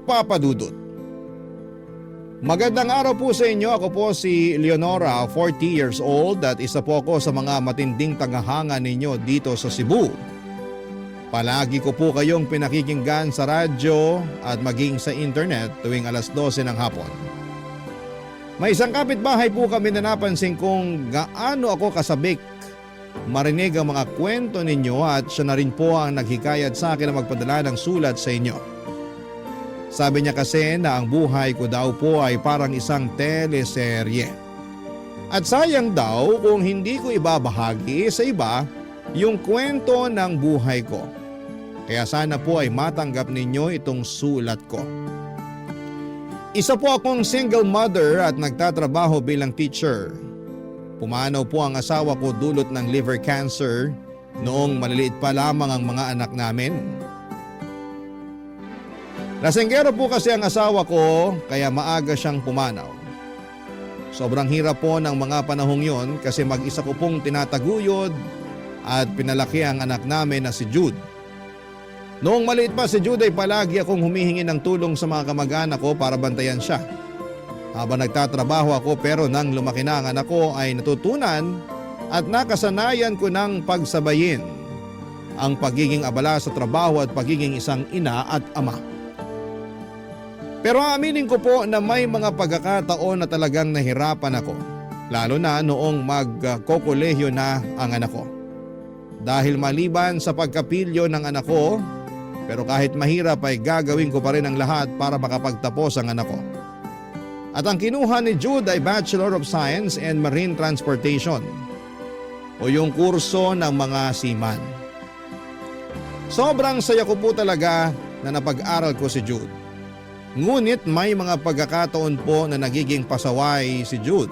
Papa Dudut. Magandang araw po sa inyo. Ako po si Leonora, 40 years old at isa po ako sa mga matinding tagahanga ninyo dito sa Cebu. Palagi ko po kayong pinakikinggan sa radyo at maging sa internet tuwing alas 12 ng hapon. May isang kapitbahay po kami na napansin kung gaano ako kasabik marinig ang mga kwento ninyo at siya na rin po ang naghikayat sa akin na magpadala ng sulat sa inyo. Sabi niya kasi na ang buhay ko daw po ay parang isang teleserye. At sayang daw kung hindi ko ibabahagi sa iba yung kwento ng buhay ko. Kaya sana po ay matanggap ninyo itong sulat ko. Isa po akong single mother at nagtatrabaho bilang teacher. Pumanaw po ang asawa ko dulot ng liver cancer noong maliliit pa lamang ang mga anak namin. Lasenggero po kasi ang asawa ko kaya maaga siyang pumanaw. Sobrang hirap po ng mga panahong yon kasi mag-isa ko pong tinataguyod at pinalaki ang anak namin na si Jude. Noong maliit pa si Jude ay palagi akong humihingi ng tulong sa mga kamag-anak ko para bantayan siya. Habang nagtatrabaho ako pero nang lumaki na ang anak ko ay natutunan at nakasanayan ko ng pagsabayin ang pagiging abala sa trabaho at pagiging isang ina at ama. Pero aminin ko po na may mga pagkakataon na talagang nahirapan ako, lalo na noong magkokolehiyo na ang anak ko. Dahil maliban sa pagkapilyo ng anak ko, pero kahit mahirap ay gagawin ko pa rin ang lahat para makapagtapos ang anak ko. At ang kinuha ni Jude ay Bachelor of Science and Marine Transportation o yung kurso ng mga seaman. Sobrang saya ko po talaga na napag-aral ko si Jude. Ngunit may mga pagkakataon po na nagiging pasaway si Jude.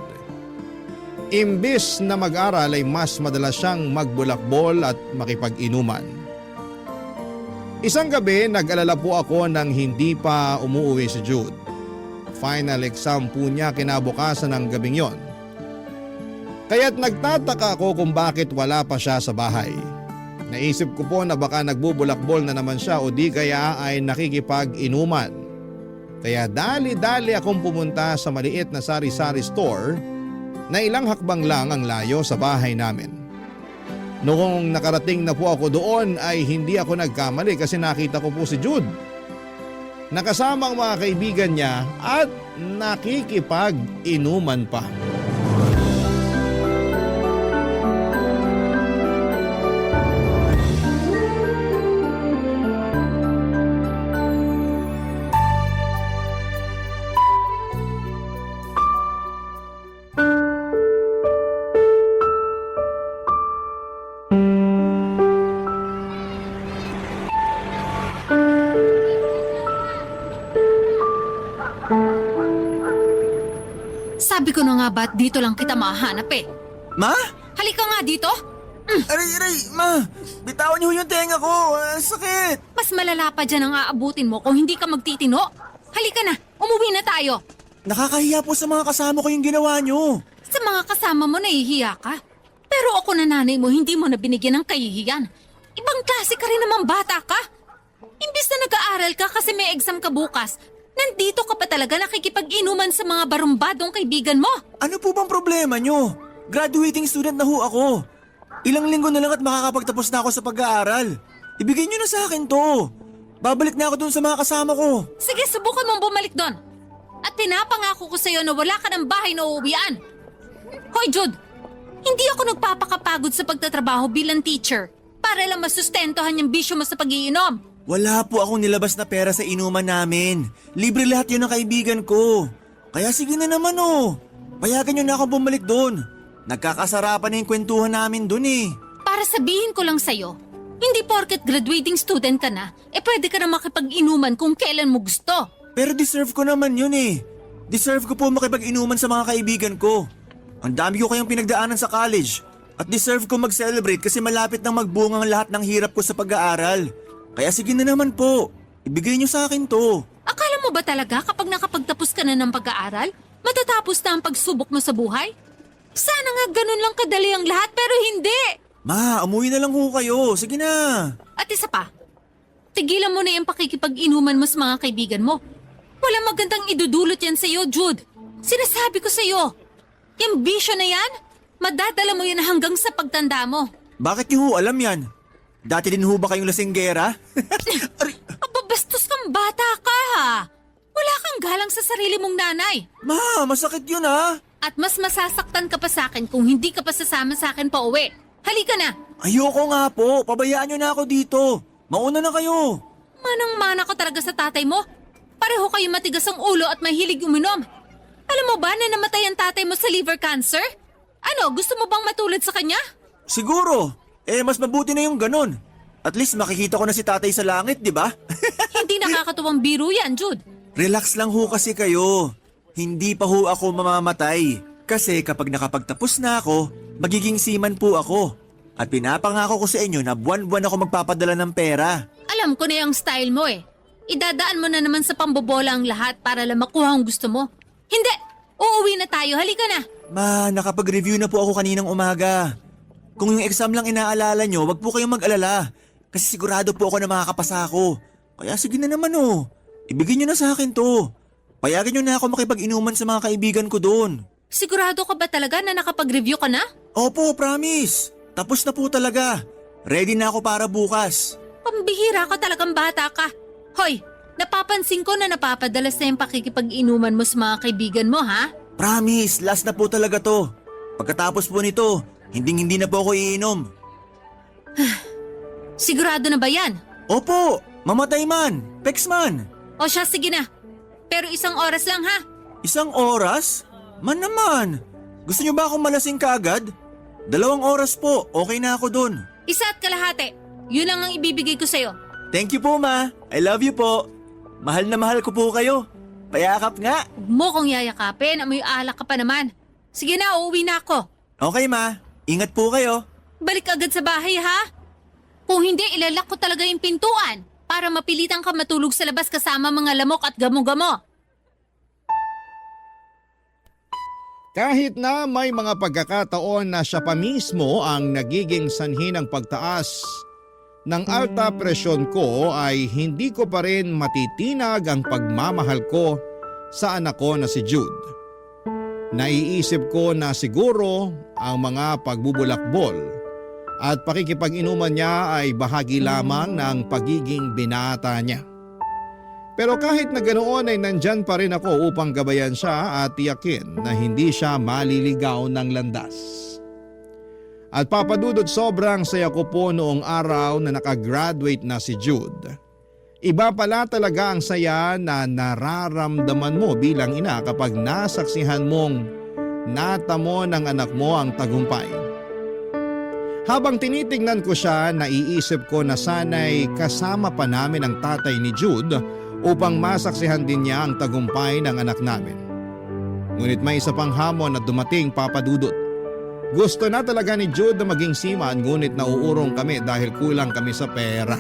Imbis na mag-aral ay mas madalas siyang magbulakbol at makipag-inuman. Isang gabi nag-alala po ako nang hindi pa umuwi si Jude. Final exam po niya kinabukasan ng gabing yon. Kaya't nagtataka ako kung bakit wala pa siya sa bahay. Naisip ko po na baka nagbubulakbol na naman siya o di kaya ay nakikipag-inuman. Kaya dali-dali akong pumunta sa maliit na sari-sari store na ilang hakbang lang ang layo sa bahay namin. Noong nakarating na po ako doon ay hindi ako nagkamali kasi nakita ko po si Jude. Nakasama ang mga kaibigan niya at nakikipag-inuman pa. Sabi ko na nga ba't dito lang kita mahanap eh. Ma? Halika nga dito. Aray, ma! Bitawan niyo yung tenga ko! Sakit! Mas malala pa dyan ang aabutin mo kung hindi ka magtitino. Halika na, umuwi na tayo. Nakakahiya po sa mga kasama ko yung ginawa niyo. Sa mga kasama mo nahihiya ka. Pero ako na nanay mo, hindi mo na binigyan ng kahihiyan. Ibang klase ka rin naman bata ka. Imbis na nag-aaral ka kasi may exam ka bukas, nandito ka pa talaga nakikipag-inuman sa mga barumbadong kaibigan mo. Ano po bang problema niyo? Graduating student na ho ako. Ilang linggo na lang at makakapagtapos na ako sa pag-aaral. Ibigay niyo na sa akin to. Babalik na ako dun sa mga kasama ko. Sige, subukan mong bumalik doon. At pinapangako ko sa'yo na wala ka ng bahay na uuwian. Hoy Jude, hindi ako nagpapakapagod sa pagtatrabaho bilang teacher para lang masustentohan yung bisyo mo sa pag-iinom. Wala po akong nilabas na pera sa inuman namin. Libre lahat yun ng kaibigan ko. Kaya sige na naman oh. Payagan niyo na akong bumalik doon. Nagkakasarapan na yung kwentuhan namin doon eh. Para sabihin ko lang sa'yo, hindi porket graduating student ka na, pwede ka na makipag-inuman kung kailan mo gusto. Pero deserve ko naman yun eh. Deserve ko po makipag-inuman sa mga kaibigan ko. Ang dami ko kayong pinagdaanan sa college. At deserve ko mag-celebrate kasi malapit nang magbunga ang lahat ng hirap ko sa pag-aaral. Kaya sige na naman po, ibigay niyo sa akin to. Akala mo ba talaga kapag nakapagtapos ka na ng pag-aaral, matatapos na ang pagsubok mo sa buhay? Sana nga ganun lang kadali ang lahat pero hindi! Ma, umuwi na lang ho kayo. Sige na. At isa pa, tigilan mo na yung pakikipag-inuman mo sa mga kaibigan mo. Wala magandang idudulot yan sa'yo, Jude. Sinasabi ko sa'yo, yung bisyo na yan, madadala mo yan hanggang sa pagtanda mo. Bakit niyo ho alam yan? Dati din ho ba kayong lasinggera? Aray, Aba, bastos kang bata ka ha. Wala kang galang sa sarili mong nanay. ma, masakit yun ha. At mas masasaktan ka pa sa akin kung hindi ka pa sasama sa akin pa uwi. Halika na. Ayoko nga po, pabayaan niyo na ako dito. Mauna na kayo. Manang-mana ka talaga sa tatay mo. Pareho kayo matigas ang ulo at mahilig uminom. Alam mo ba na namatay ang tatay mo sa liver cancer? Ano, gusto mo bang matulad sa kanya? Siguro, mas mabuti na yung ganun. At least makikita ko na si tatay sa langit, di ba? Hindi nakakatuwang biro yan, Jude. Relax lang ho kasi kayo. Hindi pa ho ako mamamatay. Kasi kapag nakapagtapos na ako, magiging seaman po ako. At pinapangako ko sa inyo na buwan-buwan ako magpapadala ng pera. Alam ko na yung style mo eh. Idadaan mo na naman sa pambobola ang lahat para lang makuha ang gusto mo. Hindi! Uuwi na tayo, halika na! Ma, nakapag-review na po ako kaninang umaga. Kung yung exam lang inaalala nyo, wag po kayong mag-alala. Kasi sigurado po ako na makakapasa ako. Kaya sige na naman oh. Ibigay nyo na sa akin to. Payagan nyo na ako makipag-inuman sa mga kaibigan ko doon. Sigurado ka ba talaga na nakapag-review ka na? Opo, promise. Tapos na po talaga. Ready na ako para bukas. Pambihira ka talagang bata ka. Hoy, napapansin ko na napapadalas na yung pakikipag-inuman mo sa mga kaibigan mo, ha? Promise, last na po talaga to. Pagkatapos po nito, hindi na po ako iinom. Sigurado na ba yan? Opo, mamatay man, pex man. O siya, sige na. Pero 1 oras lang, ha? 1 oras? Man naman. Gusto nyo ba akong malasing kaagad? 2 oras po, okay na ako dun. 1.5. Yun lang ang ibibigay ko sa'yo. Thank you po ma, I love you po. Mahal na mahal ko po kayo. Payakap nga. Huwag mo kong yayakapin, amoy alak ka pa naman. Sige na, uuwi na ako. Okay ma, ingat po kayo. Balik agad sa bahay, ha? Kung hindi, ilalak ko talaga yung pintuan para mapilitan ka matulog sa labas kasama mga lamok at gamo-gamo. Kahit na may mga pagkakataon na siya pa mismo ang nagiging sanhi ng pagtaas ng alta presyon ko ay hindi ko pa rin matitinag ang pagmamahal ko sa anak ko na si Jude. Naiisip ko na siguro ang mga pagbubulakbol at pakikipag-inuman niya ay bahagi lamang ng pagiging binata niya. Pero kahit na ganoon ay nandyan pa rin ako upang gabayan siya at tiyakin na hindi siya maliligaw ng landas. At papadudot, sobrang saya ko po noong araw na nakagraduate na si Jude. Iba pala talaga ang saya na nararamdaman mo bilang ina kapag nasaksihan mong natamo ng anak mo ang tagumpay. Habang tinitingnan ko siya, naiisip ko na sana'y kasama pa namin ang tatay ni Jude upang masaksihan din niya ang tagumpay ng anak namin. Ngunit may isa pang hamon na dumating, papadudot. Gusto na talaga ni Jude na maging seaman, ngunit nauurong kami dahil kulang kami sa pera.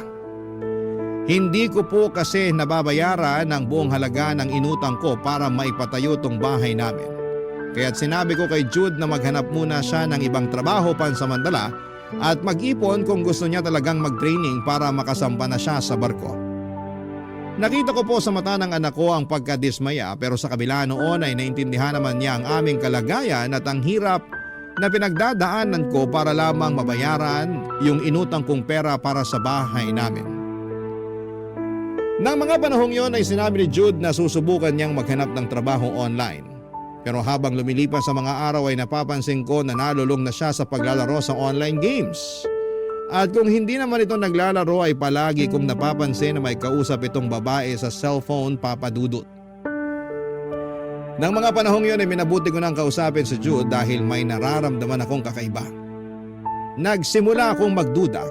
Hindi ko po kasi nababayaran ang buong halaga ng inutang ko para maipatayo tong bahay namin. Kaya't sinabi ko kay Jude na maghanap muna siya ng ibang trabaho pansamantala at mag-ipon kung gusto niya talagang mag-training para makasampa na siya sa barko. Nakita ko po sa mata ng anak ko ang pagkadismaya, pero sa kabila noon ay naintindihan naman niya ang aming kalagayan at ang hirap na pinagdadaanan ko para lamang mabayaran yung inutang kong pera para sa bahay namin. Nang mga panahong yon ay sinabi ni Jude na susubukan niyang maghanap ng trabaho online. Pero habang lumilipas sa mga araw ay napapansin ko na nalulong na siya sa paglalaro sa online games. At kung hindi naman ito naglalaro ay palagi kong napapansin na may kausap itong babae sa cellphone, papadudot. Nang mga panahong yun ay minabuti ko nang kausapin si Jude dahil may nararamdaman akong kakaiba. Nagsimula akong magduda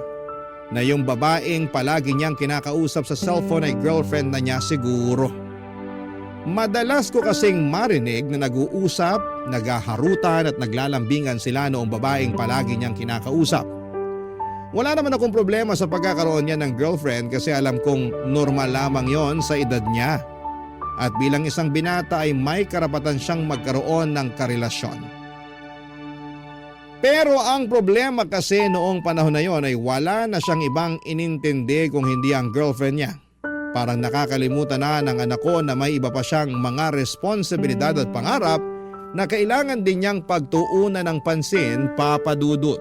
na yung babaeng palagi niyang kinakausap sa cellphone ay girlfriend na niya siguro. Madalas ko kasing marinig na nag-uusap, naghaharutan at naglalambingan sila noong babaeng palagi niyang kinakausap. Wala naman akong problema sa pagkakaroon niya ng girlfriend kasi alam kong normal lamang yon sa edad niya. At bilang isang binata ay may karapatan siyang magkaroon ng karelasyon. Pero ang problema kasi noong panahon na yon ay wala na siyang ibang inintindi kung hindi ang girlfriend niya. Parang nakakalimutan na ng anak ko na may iba pa siyang mga responsibilidad at pangarap na kailangan din niyang pagtuunan ng pansin, Papa Dudut.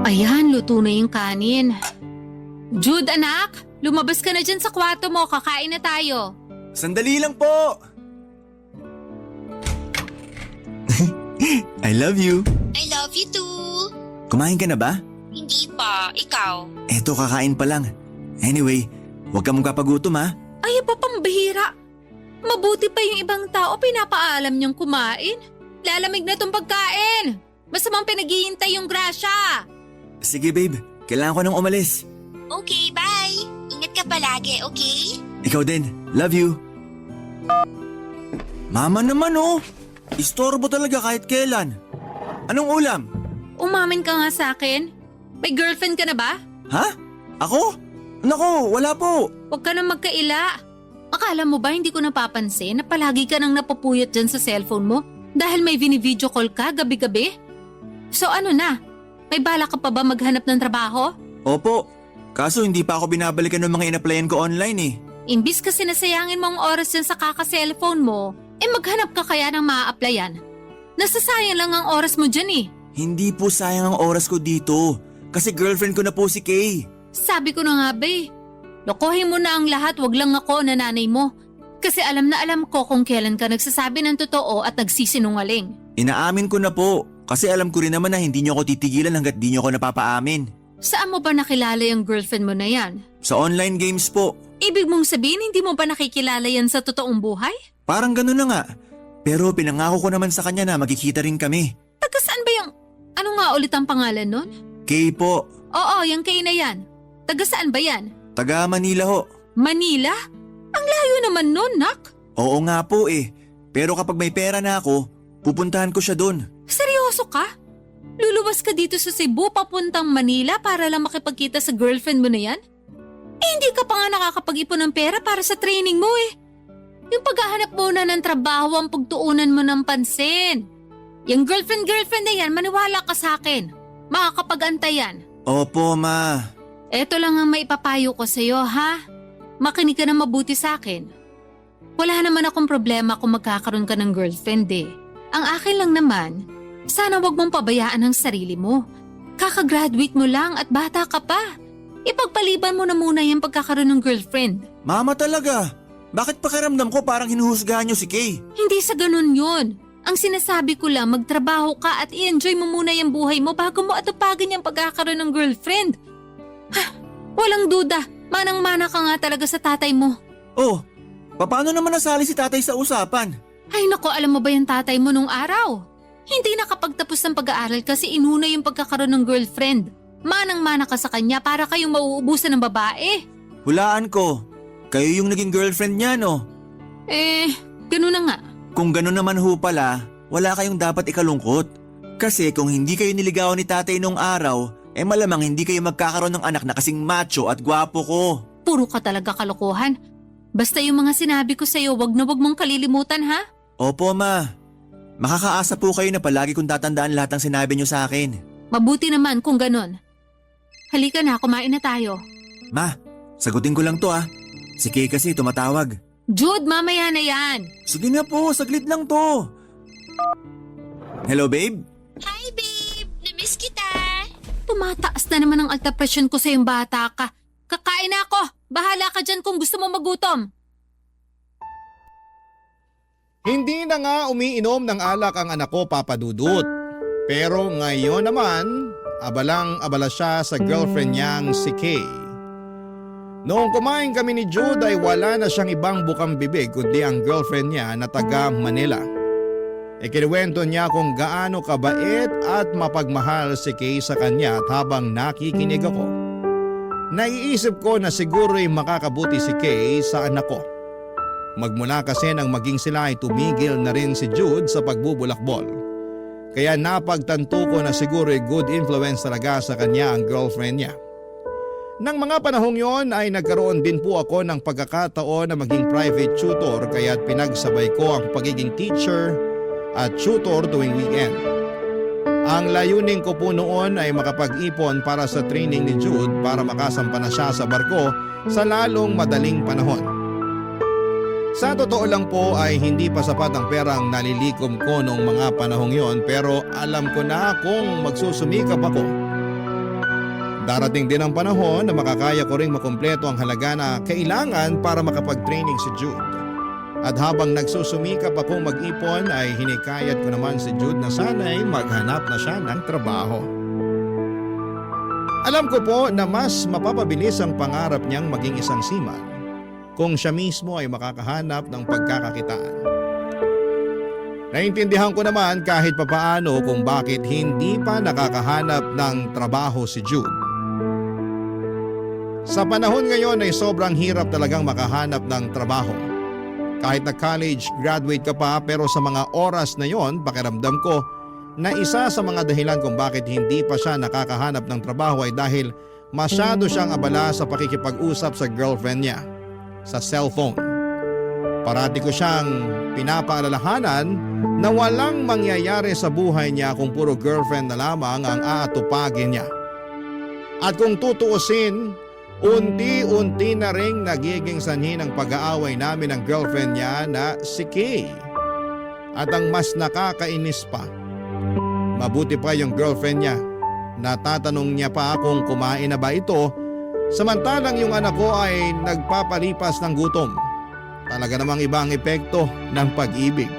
Ayan, luto na yung kanin. Jude, anak, lumabas ka na dyan sa kwarto mo. Kakain na tayo. Sandali lang po! I love you. I love you too. Kumain ka na ba? Hindi pa. Ikaw? Eto, kakain pa lang. Anyway, huwag ka mong kapagutom ha. Ay, pa pambihira. Mabuti pa yung ibang tao pinapaalam niyang kumain. Lalamig na tong pagkain. Masamang pinaghihintay yung grasya. Sige babe, kailangan ko nang umalis. Okay, bye. Ingat ka palagi, okay? Ikaw din, love you. Mama naman oh, istorbo talaga kahit kailan. Anong ulam? Umamin ka nga sa akin. May girlfriend ka na ba? Ha? Ako? Nako, wala po. Huwag ka nang magkaila. Akala mo ba hindi ko napapansin na palagi ka nang napupuyat dyan sa cellphone mo dahil may vini-video call ka gabi-gabi? So ano na? May bala ka pa ba maghanap ng trabaho? Opo, kaso hindi pa ako binabalikan ng mga in-applyan ko online eh. Imbis kasi nasayangin mo ang oras dyan sa kaka-cellphone mo, maghanap ka kaya ng maa-applyan. Nasasayang lang ang oras mo dyan eh. Hindi po sayang ang oras ko dito, kasi girlfriend ko na po si Kay. Sabi ko na nga ba eh. Lokohin mo na ang lahat, wag lang ako na nanay mo. Kasi alam na alam ko kung kailan ka nagsasabi ng totoo at nagsisinungaling. Inaamin ko na po, kasi alam ko rin naman na hindi niyo ako titigilan hanggat di niyo ako napapaamin. Saan mo ba nakilala yung girlfriend mo na yan? Sa online games po. Ibig mong sabihin hindi mo ba nakikilala yan sa totoong buhay? Parang gano'n na nga. Pero pinangako ko naman sa kanya na magkikita rin kami. Taga saan ba yung... Ano nga ulit ang pangalan nun? Kay po. Oo, yung Kay na yan. Taga saan ba yan? Taga Manila ho. Manila? Ang layo naman nun, nak. Oo nga po eh. Pero kapag may pera na ako, pupuntahan ko siya doon. Seryoso ka? Luluwas ka dito sa Cebu papuntang Manila para lang makipagkita sa girlfriend mo na yan? Hindi ka pa nga nakakapag-ipon ng pera para sa training mo eh. Yung paghahanap muna ng trabaho ang pagtuunan mo ng pansin. Yung girlfriend na yan, maniwala ka sa akin. Makakapag-antay yan. Opo, ma. Eto lang ang maipapayo ko sa'yo, ha? Makinig ka na mabuti sa akin. Wala naman akong problema kung magkakaroon ka ng girlfriend eh. Ang akin lang naman, sana wag mong pabayaan ang sarili mo. Kakagraduate mo lang at bata ka pa. Ipagpaliban mo na muna yung pagkakaroon ng girlfriend. Mama talaga. Bakit pakiramdam ko parang hinuhusgahan niyo si Kay? Hindi sa ganun yun. Ang sinasabi ko lang, magtrabaho ka at i-enjoy mo muna yung buhay mo bago mo atupagin yung pagkakaroon ng girlfriend. Walang duda, manang-mana ka nga talaga sa tatay mo. Oh, paano naman nasali si tatay sa usapan? Ay nako, alam mo ba yung tatay mo nung araw? Hindi nakapagtapos ng pag-aaral kasi inuna yung pagkakaroon ng girlfriend. Manang-mana ka sa kanya para kayong mauubusan ng babae. Hulaan ko. Kayo yung naging girlfriend niya, no? Ganun na nga. Kung ganun naman ho pala, wala kayong dapat ikalungkot. Kasi kung hindi kayo niligawan ni tatay nung araw, malamang hindi kayo magkakaroon ng anak na kasing macho at gwapo ko. Puro ka talaga kalokohan. Basta yung mga sinabi ko sa'yo, wag na wag mong kalilimutan ha? Opo, ma. Makakaasa po kayo na palagi kong tatandaan lahat ng sinabi niyo sa akin. Mabuti naman kung ganun. Halika na, kumain na tayo. Ma, sagutin ko lang to ah. Si Kay kasi tumatawag. Jude, mamaya na yan. Sige na po, saglit lang to. Hello, babe? Hi, babe. Namiss kita. Tumataas na naman ang alta presyon ko sa yung bata ka. Kakain na ako. Bahala ka dyan kung gusto mo magutom. Hindi na nga umiinom ng alak ang anak ko, Papa Dudut. Pero ngayon naman, abalang-abala siya sa girlfriend niyang si Kay. Noong kumain kami ni Jude ay wala na siyang ibang bukang bibig kundi ang girlfriend niya na taga Manila. Ikinuwento niya kung gaano kabait at mapagmahal si Kay sa kanya at habang nakikinig ako, naiisip ko na siguro'y makakabuti si Kay sa anak ko. Magmula kasi nang maging sila ay tumigil na rin si Jude sa pagbubulakbol. Kaya napagtanto ko na siguro'y good influence talaga sa kanya ang girlfriend niya. Nang mga panahong yon ay nagkaroon din po ako ng pagkakataon na maging private tutor kaya't pinagsabay ko ang pagiging teacher at tutor tuwing weekend. Ang layunin ko po noon ay makapag-ipon para sa training ni Jude para makasampa na siya sa barko sa lalong madaling panahon. Sa totoo lang po ay hindi pa sapat ang perang nalilikom ko noong mga panahong yon pero alam ko na kung magsusumikap ako. Darating din ang panahon na makakaya ko ring makumpleto ang halaga na kailangan para makapag-training si Jude. At habang nagsusumikap akong mag-ipon ay hinikayat ko naman si Jude na sana'y maghanap na siya ng trabaho. Alam ko po na mas mapapabilis ang pangarap niyang maging isang seaman kung siya mismo ay makakahanap ng pagkakakitaan. Naintindihan ko naman kahit papaano kung bakit hindi pa nakakahanap ng trabaho si Jude. Sa panahon ngayon ay sobrang hirap talagang makahanap ng trabaho. Kahit na college graduate ka pa pero sa mga oras na yon pakiramdam ko na isa sa mga dahilan kung bakit hindi pa siya nakakahanap ng trabaho ay dahil masyado siyang abala sa pakikipag-usap sa girlfriend niya sa cellphone. Parati ko siyang pinapaalalahanan na walang mangyayari sa buhay niya kung puro girlfriend na lamang ang aatupagin niya. At kung tutuusin, unti-unti na ring nagiging sanhi ng pag-aaway namin ng girlfriend niya na si Kay. At ang mas nakakainis pa, mabuti pa yung girlfriend niya. Natatanong niya pa kung kumain na ba ito, samantalang yung anak ko ay nagpapalipas ng gutom. Talaga namang ibang epekto ng pag-ibig.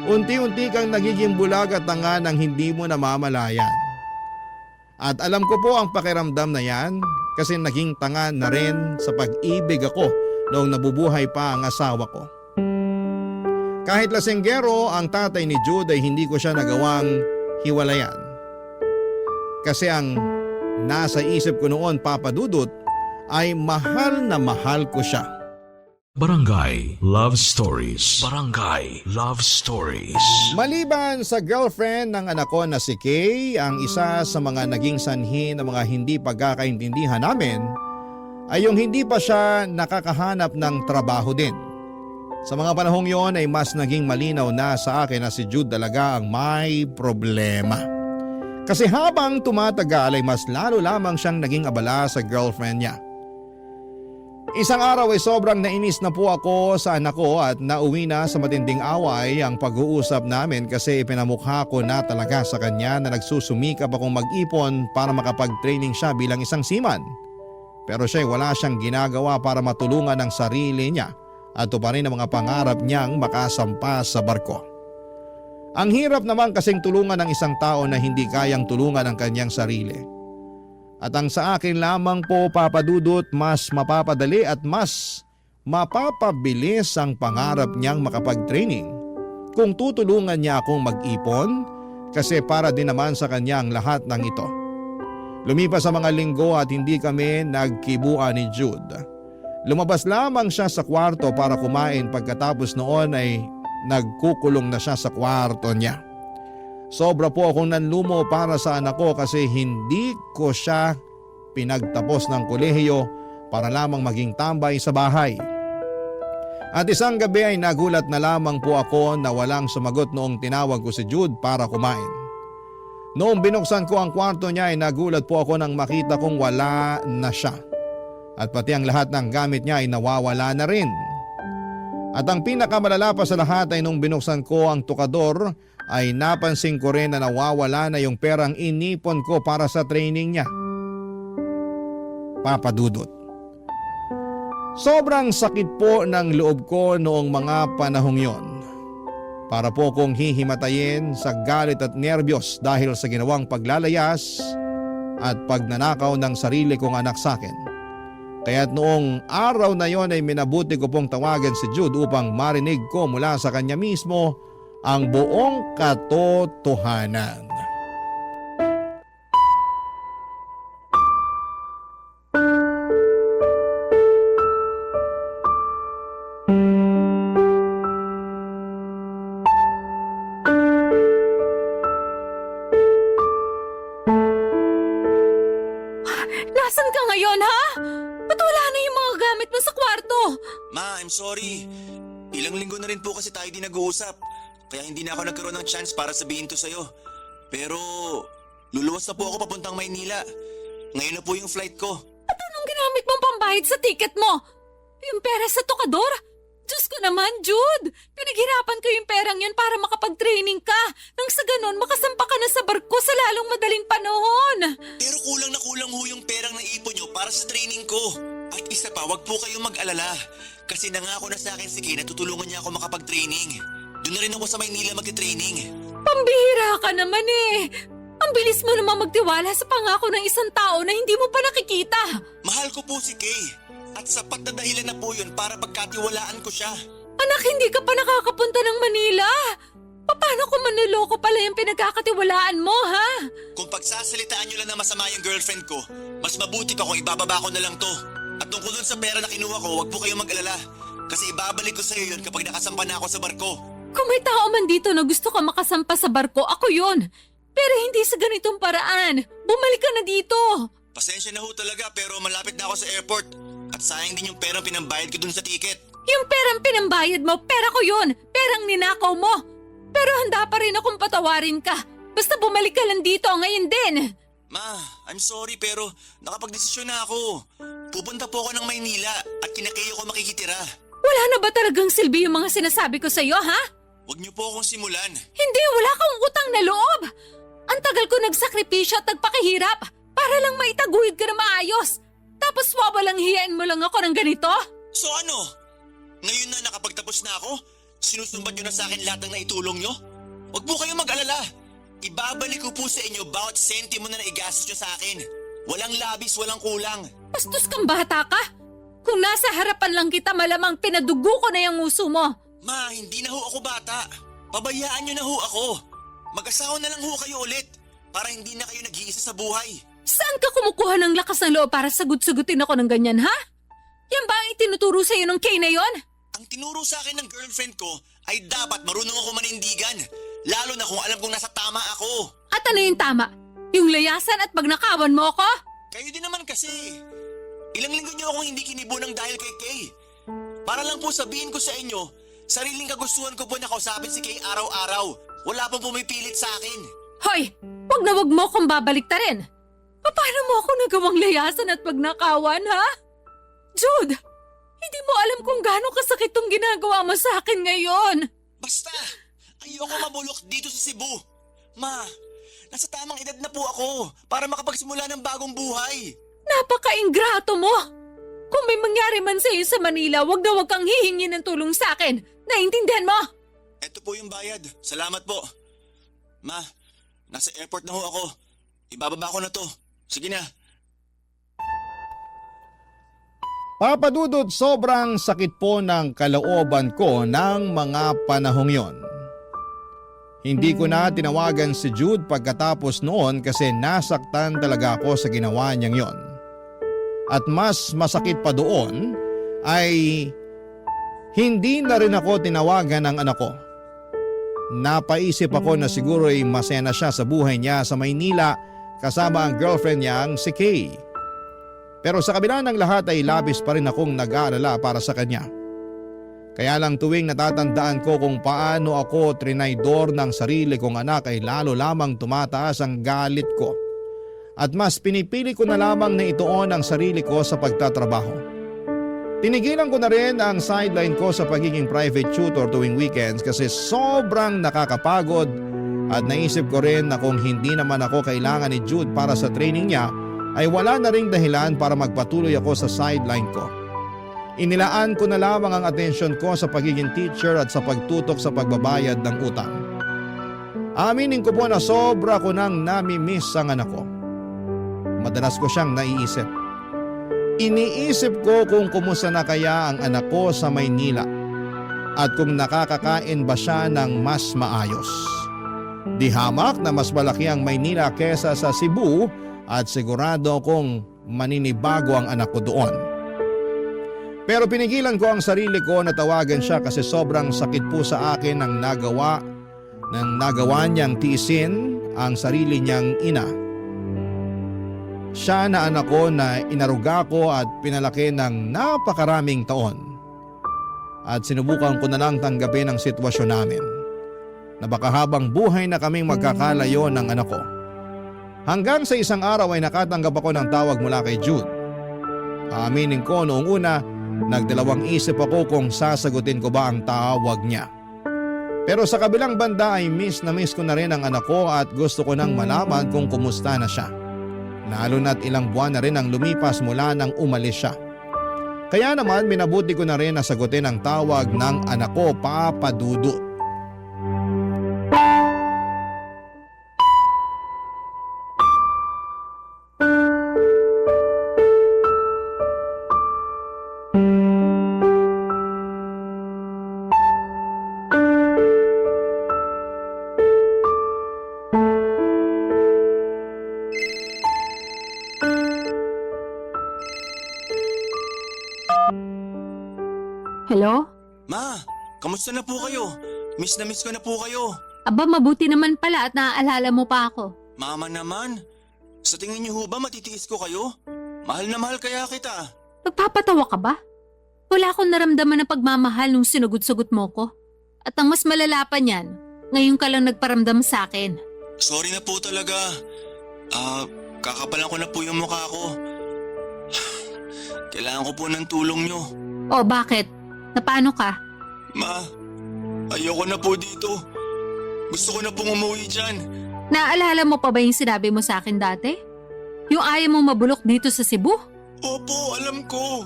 Unti-unti kang nagiging bulag at tanga nang hindi mo namamalayan. At alam ko po ang pakiramdam na yan kasi naging tanga na rin sa pag-ibig ako noong nabubuhay pa ang asawa ko. Kahit lasenggero ang tatay ni Jude ay hindi ko siya nagawang hiwalayan. Kasi ang nasa isip ko noon, Papa Dudut, ay mahal na mahal ko siya. Barangay Love Stories. Barangay Love Stories. Maliban sa girlfriend ng anak ko na si Kay, ang isa sa mga naging sanhi ng mga hindi pagkakaintindihan namin ay yung hindi pa siya nakakahanap ng trabaho din. Sa mga panahong yon ay mas naging malinaw na sa akin na si Jude talaga ang may problema. Kasi habang tumatagal ay mas lalo lamang siyang naging abala sa girlfriend niya. Isang araw ay sobrang nainis na po ako sa anak ko at nauwi na sa matinding away ang pag-uusap namin kasi ipinamukha ko na talaga sa kanya na nagsusumikap akong mag-ipon para makapag-training siya bilang isang seaman. Pero siya wala siyang ginagawa para matulungan ang sarili niya at tuparin ang mga pangarap niyang makasampa sa barko. Ang hirap naman kasing tulungan ng isang tao na hindi kayang tulungan ang kanyang sarili. At ang sa akin lamang po, Papa Dudut, mas mapapadali at mas mapapabilis ang pangarap niyang makapag-training kung tutulungan niya akong mag-ipon kasi para din naman sa kanya ang lahat ng ito. Lumipas sa mga linggo at hindi kami nagkibuan ni Jude. Lumabas lamang siya sa kwarto para kumain pagkatapos noon ay nagkukulong na siya sa kwarto niya. Sobra po akong nanlumo para sa anak ko kasi hindi ko siya pinagtapos ng kolehiyo para lamang maging tambay sa bahay. At isang gabi ay nagulat na lamang po ako na walang sumagot noong tinawag ko si Jude para kumain. Noong binuksan ko ang kwarto niya ay nagulat po ako nang makita kong wala na siya. At pati ang lahat ng gamit niya ay nawawala na rin. At ang pinakamalala pa sa lahat ay nung binuksan ko ang tukador ay napansin ko rin na nawawala na yung perang inipon ko para sa training niya. Papa Dudut. Sobrang sakit po ng loob ko noong mga panahong yon. Para po kong hihimatayin sa galit at nerbiyos dahil sa ginawang paglalayas at pagnanakaw ng sarili kong anak sa akin. Kaya't noong araw na yon ay minabuti ko pong tawagan si Jude upang marinig ko mula sa kanya mismo ang buong katotohanan. Nasaan ka ngayon, ha? Ba't wala na yung mga gamit mo sa kwarto? Ma, I'm sorry. Ilang linggo na rin po kasi tayo di nag-uusap. Kaya hindi na ako nagkaroon ng chance para sabihin to sa'yo. Pero luluwas na po ako papuntang Maynila. Ngayon na po yung flight ko. At anong ginamit mong pambayad sa ticket mo? Yung pera sa tokador? Diyos ko naman, Jude! Pinaghirapan ko yung perang yun para makapag-training ka. Nang sa ganon, makasampa ka na sa barko sa lalong madaling panahon. Pero kulang na kulang ho yung perang naipon nyo para sa training ko. At isa pa, wag po kayong mag-alala. Kasi nangako na sa akin si Kay na tutulungan niya ako makapag-training. Doon na rin ako sa Maynila mag-training. Pambihira ka naman eh. Ang bilis mo naman magtiwala sa pangako ng isang tao na hindi mo pa nakikita. Mahal ko po si Kay. At sapat na dahilan na po yun para pagkatiwalaan ko siya. Anak, hindi ka pa nakakapunta ng Manila. Paano kung manloloko pala yung pinagkakatiwalaan mo, ha? Kung pagsasalitaan nyo lang na masama yung girlfriend ko, mas mabuti pa kung ibababa ko na lang to. At tungkol dun sa pera na kinuha ko, wag po kayong mag-alala. Kasi ibabalik ko sa'yo yun kapag nakasampa na ako sa barko. Kung may tao man dito na gusto ka makasampa sa barko, ako yun. Pero hindi sa ganitong paraan. Bumalik ka na dito. Pasensya na ho talaga pero malapit na ako sa airport. At sayang din yung perang pinambayad ko dun sa ticket. Yung perang pinambayad mo, pera ko yun. Perang ninakaw mo. Pero handa pa rin akong patawarin ka. Basta bumalik ka lang dito ngayon din. Ma, I'm sorry pero nakapagdesisyon na ako. Pupunta po ako ng Maynila at kinakayo ko makikitira. Wala na ba talagang silbi yung mga sinasabi ko sa'yo, ha? Huwag niyo po akong simulan. Hindi, wala kang utang na loob. Ang tagal ko nagsakripisyo at nagpakahirap para lang maitaguhid ka na maayos. Tapos wawalang hiyain mo lang ako ng ganito? So ano? Ngayon na nakapagtapos na ako? Sinusumbat niyo na sa akin lahat ng naitulong niyo? Huwag po kayong mag-alala. Ibabalik ko po sa inyo bawat sentimo na naigastos niyo sa akin. Walang labis, walang kulang. Bastos kang bata ka? Kung nasa harapan lang kita, malamang pinadugo ko na yung uso mo. Ma, hindi na ho ako bata. Pabayaan niyo na ho ako. Mag-asawa na lang ho kayo ulit para hindi na kayo nag-iisa sa buhay. Saan ka kumukuha ng lakas ng loob para sagot-sagutin ako ng ganyan, ha? Yan ba ang itinuturo sa'yo ng Kay na yon? Ang tinuro sa akin ng girlfriend ko ay dapat marunong ako manindigan. Lalo na kung alam kong nasa tama ako. At ano yung tama? Yung layasan at pagnakawan mo ako? Kayo din naman kasi. Ilang linggo niyo akong hindi kinibunang dahil kay Kay. Para lang po sabihin ko sa inyo, sariling kagustuhan ko po na kausapin si Kay araw-araw. Wala pong pumipilit sa akin. Hoy, wag mo akong babalik ta rin. Paano mo ako nagawang layasan at pagnakawan, ha? Jude, hindi mo alam kung gaano kasakit tong ginagawa mo sa akin ngayon. Basta, ayoko mabulok dito sa Cebu. Ma, nasa tamang edad na po ako para makapagsimula ng bagong buhay. Napaka-ingrato mo! Kung may mangyari man sa'yo sa Manila, wag na wag kang hihingi ng tulong sa akin. Naintindihan mo? Ito po yung bayad. Salamat po. Ma, nasa airport na ho ako. Ibababa ko na to. Sige na. Papadudod, sobrang sakit po ng kalooban ko ng mga panahong yon. Hindi ko na tinawagan si Jude pagkatapos noon kasi nasaktan talaga ako sa ginawa niyang yon. At mas masakit pa doon ay hindi na rin ako tinawagan ng anak ko. Napaisip ako na siguro ay masaya na siya sa buhay niya sa Maynila kasama ang girlfriend niyang si Kay. Pero sa kabila ng lahat ay labis pa rin akong nag-aalala para sa kanya. Kaya lang tuwing natatandaan ko kung paano ako trinaydor ng sarili kong anak ay lalo lamang tumataas ang galit ko. At mas pinipili ko na lamang na ituon ang sarili ko sa pagtatrabaho. Tinigilan ko na rin ang sideline ko sa pagiging private tutor tuwing weekends kasi sobrang nakakapagod at naisip ko rin na kung hindi naman ako kailangan ni Jude para sa training niya ay wala na ring dahilan para magpatuloy ako sa sideline ko. Inilaan ko na lamang ang atensyon ko sa pagiging teacher at sa pagtutok sa pagbabayad ng utang. Aminin ko po na sobra ko nang nami-miss ang anak ko. Madalas ko siyang naiisip. Iniisip ko kung kumusta na kaya ang anak ko sa Maynila at kung nakakakain ba siya ng mas maayos. Di hamak na mas malaki ang Maynila kesa sa Cebu at sigurado kong maninibago ang anak ko doon. Pero pinigilan ko ang sarili ko na tawagan siya kasi sobrang sakit po sa akin ang nagawa niyang tiisin ang sarili niyang ina. Siya na anak ko na inaruga ko at pinalaki ng napakaraming taon. At sinubukan ko na lang tanggapin ang sitwasyon namin. Na baka habang buhay na kaming magkakalayo ng anak ko. Hanggang sa isang araw ay nakatanggap ako ng tawag mula kay Jude. Aaminin ko noong una, nagdalawang isip ako kung sasagutin ko ba ang tawag niya. Pero sa kabilang banda ay miss na miss ko na rin ang anak ko at gusto ko nang malaman kung kumusta na siya. Lalo na't ilang buwan na rin ang lumipas mula nang umalis siya. Kaya naman minabuti ko na rin na sagutin ang tawag ng anak ko, Papa Dudut. Hello? Ma, kamusta na po kayo? Miss na miss ko na po kayo. Aba, mabuti naman pala at naaalala mo pa ako. Mama naman, sa tingin niyo ho ba matitiis ko kayo? Mahal na mahal kaya kita. Magpapatawa ka ba? Wala akong naramdaman ng pagmamahal nung sinugod-sugot mo ko. At ang mas malala pa niyan, ngayon ka lang nagparamdam sa akin. Sorry na po talaga. Kakapalan ko na po yung mukha ko. Kailangan ko po ng tulong niyo. O bakit? Napaano ka? Ma, ayoko na po dito. Gusto ko na pong umuwi dyan. Naaalala mo pa ba yung sinabi mo sa akin dati? Yung ayaw mong mabulok dito sa Cebu? Opo, alam ko.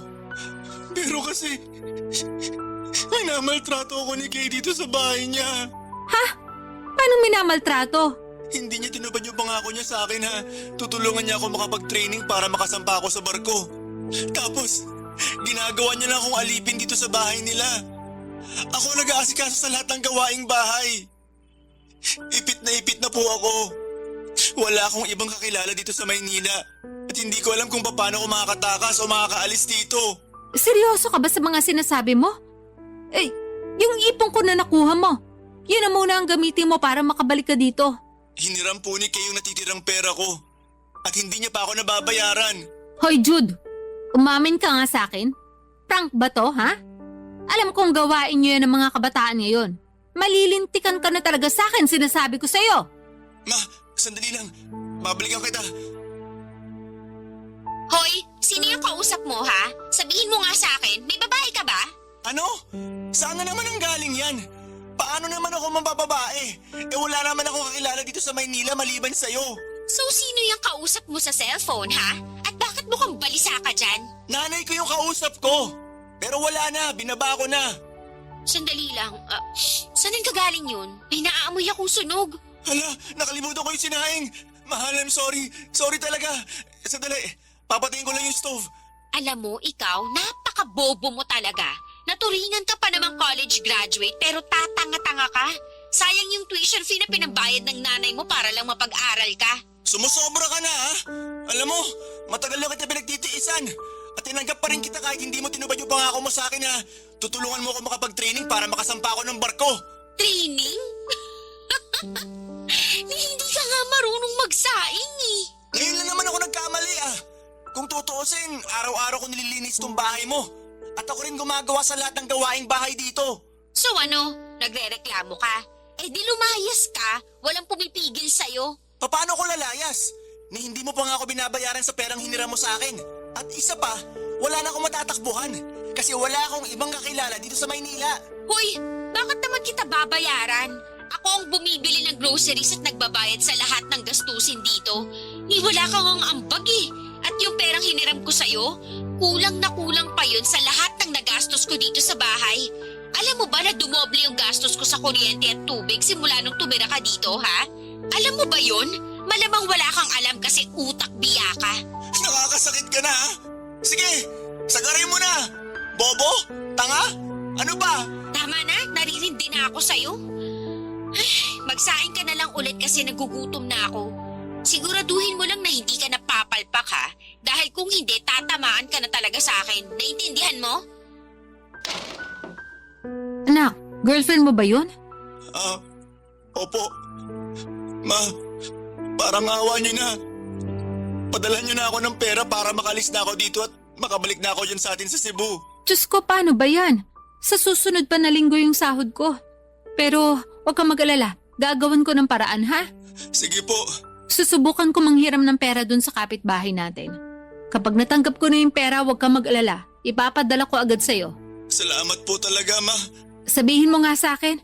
Pero kasi, minamaltrato ako ni Kay dito sa bahay niya. Paano minamaltrato? Hindi niya tinupad yung pangako niya sa akin ha. Tutulungan niya ako makapag-training para makasampa ako sa barko. Tapos, ginagawa niya lang akong alipin dito sa bahay nila. Ako nag-aasikaso sa lahat ng gawaing bahay. Ipit na po ako. Wala akong ibang kakilala dito sa Maynila. At hindi ko alam kung paano ako makakatakas o makakaalis dito. Seryoso ka ba sa mga sinasabi mo? Eh, yung ipon ko na nakuha mo. Yun na muna ang gamitin mo para makabalik ka dito. Hiniram po ni Kay yung natitirang pera ko. At hindi niya pa ako nababayaran. Hoy Jude, umamin ka nga sa akin. Prank ba to, ha? Alam kong gawain niyo yan ng mga kabataan ngayon. Malilintikan ka na talaga sa akin, sinasabi ko sa'yo. Ma, sandali lang. Babalikan kita. Hoy, sino yung kausap mo ha? Sabihin mo nga sa akin, may babae ka ba? Ano? Saan na naman ang galing yan? Paano naman ako mabababae? Wala naman ako kakilala dito sa Maynila maliban sa'yo. So sino yung kausap mo sa cellphone ha? At bakit mukhang balisa ka dyan? Nanay ko yung kausap ko. Pero wala na, binaba ko na. Sandali lang, saan ang kagaling yun? May naaamoy akong sunog. Hala, nakalimutan ko yung sinaing. Mahal, I'm sorry. Sorry talaga. Sandali, papatayin ko lang yung stove. Alam mo, ikaw, napaka-bobo mo talaga. Naturingan ka pa namang college graduate pero tatanga-tanga ka. Sayang yung tuition fee na pinabayad ng nanay mo para lang mapag-aral ka. Sumusobra ka na, ha? Alam mo, matagal na kita pinagtitiisan. At tinanggap pa rin kita kahit hindi mo tinubad yung pangako mo sa akin na tutulungan mo ako makapag-training para makasampa ako ng barko. Training? Hindi ka nga marunong magsaing eh. Ngayon lang naman ako nagkamali, ah. Kung tutuusin, araw-araw ko nililinis tong bahay mo. At ako rin gumagawa sa lahat ng gawaing bahay dito. So ano, nagre-reklamo ka? Eh di lumayas ka, walang pumipigil sa'yo. Paano ko lalayas? Ni hindi mo pa nga ako binabayaran sa perang hiniram mo sa akin. At isa pa, wala na akong matatakbuhan. Kasi wala akong ibang kakilala dito sa Maynila. Hoy, bakit naman kita babayaran? Ako ang bumibili ng groceries at nagbabayad sa lahat ng gastusin dito. Ni wala kang ang ambag eh. At yung perang hiniram ko sa'yo, kulang na kulang pa yun sa lahat ng nagastos ko dito sa bahay. Alam mo ba na dumoble yung gastos ko sa kuryente at tubig simula nung tumira ka dito, ha? Alam mo ba yun? Malamang wala kang alam kasi utak biya ka. Nakakasakit ka na, ha? Sige, sagarin mo na. Bobo? Tanga? Ano ba? Tama na, naririndi na ako sa'yo. Ay, magsaing ka na lang ulit kasi nagugutom na ako. Siguraduhin mo lang na hindi ka napapalpak ha. Dahil kung hindi, tatamaan ka na talaga sa akin. Naintindihan mo? Anak, girlfriend mo ba yun? Opo. Ma, parang awa niyo na. Padala niyo na ako ng pera para makalis na ako dito at makabalik na ako dyan sa atin sa Cebu. Diyos ko, paano ba yan? Sa susunod pa na linggo yung sahod ko. Pero huwag kang mag-alala, gagawan ko ng paraan ha? Sige po. Susubukan ko manghiram ng pera dun sa kapitbahay natin. Kapag natanggap ko na yung pera, huwag kang mag-alala. Ipapadala ko agad sa'yo. Salamat po talaga, ma. Sabihin mo nga sa akin,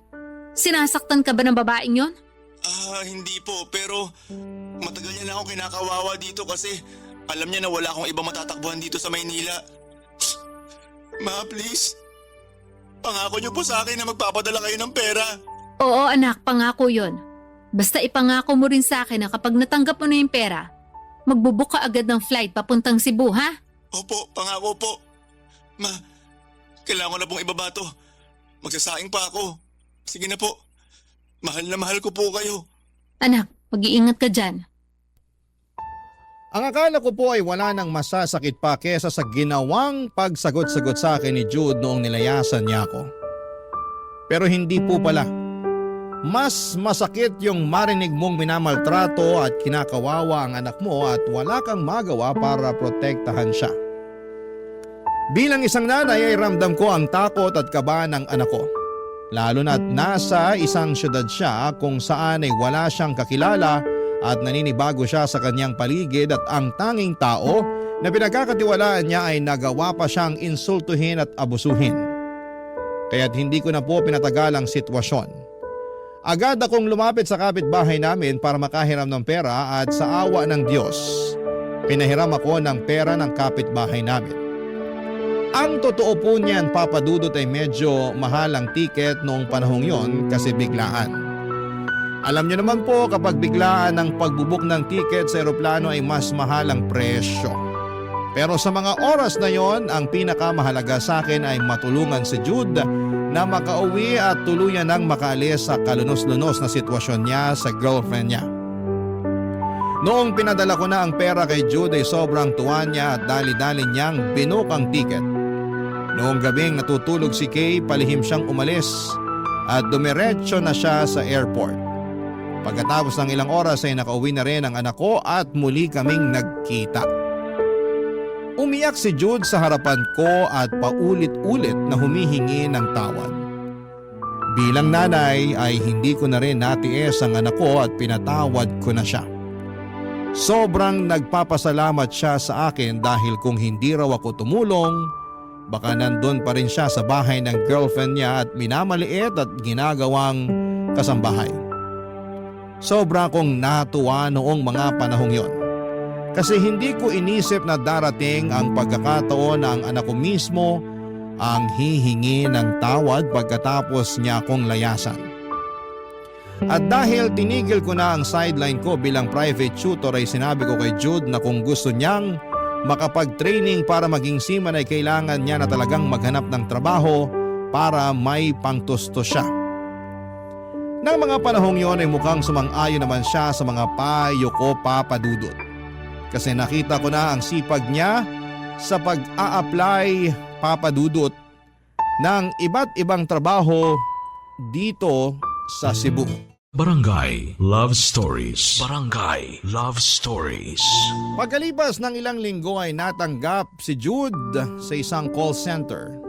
sinasaktan ka ba ng babaeng yon? Hindi po, pero matagal niya na akong kinakawawa dito kasi alam niya na wala akong ibang matatakbuhan dito sa Maynila. Ma, please. Pangako niyo po sa akin na magpapadala kayo ng pera. Oo anak, pangako yon. Basta ipangako mo rin sa akin na kapag natanggap mo na yung pera, magbubook ka agad ng flight papuntang Cebu ha? Opo, pangako po. Ma, kailangan ko na pong ibaba to. Magsasaing pa ako. Sige na po. Mahal na mahal ko po kayo. Anak, mag-iingat ka dyan. Ang akala ko po ay wala nang masasakit pa kesa sa ginawang pagsagot-sagot sa akin ni Jude noong nilayasan niya ako. Pero hindi po pala. Mas masakit yung marinig mong minamaltrato at kinakawawa ang anak mo at wala kang magawa para protektahan siya. Bilang isang nanay ay ramdam ko ang takot at kaba ng anak ko. Lalo na't nasa isang syudad siya kung saan ay wala siyang kakilala at naninibago siya sa kanyang paligid at ang tanging tao na pinagkakatiwalaan niya ay nagawa pa siyang insultuhin at abusuhin. Kaya't hindi ko na po pinatagal ang sitwasyon. Agad akong lumapit sa kapitbahay namin para makahiram ng pera at sa awa ng Diyos, pinahiram ako ng pera ng kapitbahay namin. Ang totoo po niyan, Papa Dudut, ay medyo mahal ang tiket noong panahong yon kasi biglaan. Alam niyo naman po kapag biglaan ang pagbubuk ng tiket sa eroplano ay mas mahal ang presyo. Pero sa mga oras na yon, ang pinakamahalaga sa akin ay matulungan si Jude na makauwi at tuluyan ng makaalis sa kalunos-lunos na sitwasyon niya sa girlfriend niya. Noong pinadala ko na ang pera kay Jude ay sobrang tuwa niya at dali-dali niyang binook ang tiket. Noong gabing natutulog si Kay, palihim siyang umalis at dumiretso na siya sa airport. Pagkatapos ng ilang oras ay nakauwi na rin ang anak ko at muli kaming nagkita. Umiyak si Jude sa harapan ko at paulit-ulit na humihingi ng tawad. Bilang nanay ay hindi ko na rin natiis ang anak ko at pinatawad ko na siya. Sobrang nagpapasalamat siya sa akin dahil kung hindi raw ako tumulong, baka nandun pa rin siya sa bahay ng girlfriend niya at minamaliit at ginagawang kasambahay. Sobra akong natuwa noong mga panahong yon. Kasi hindi ko inisip na darating ang pagkakataon na ang anak ko mismo ang hihingi ng tawad pagkatapos niya akong layasan. At dahil tinigil ko na ang sideline ko bilang private tutor ay sinabi ko kay Jude na kung gusto niyang makapag-training para maging seaman ay kailangan niya na talagang maghanap ng trabaho para may pangtusto siya. Nang mga panahong yon ay mukhang sumang-ayon naman siya sa mga payo ko, Papa Dudut. Kasi nakita ko na ang sipag niya sa pag-a-apply, Papa Dudut, ng iba't ibang trabaho dito sa Cebu. Barangay Love Stories. Barangay Love Stories. Pagkalipas ng ilang linggo ay natanggap si Jude sa isang call center.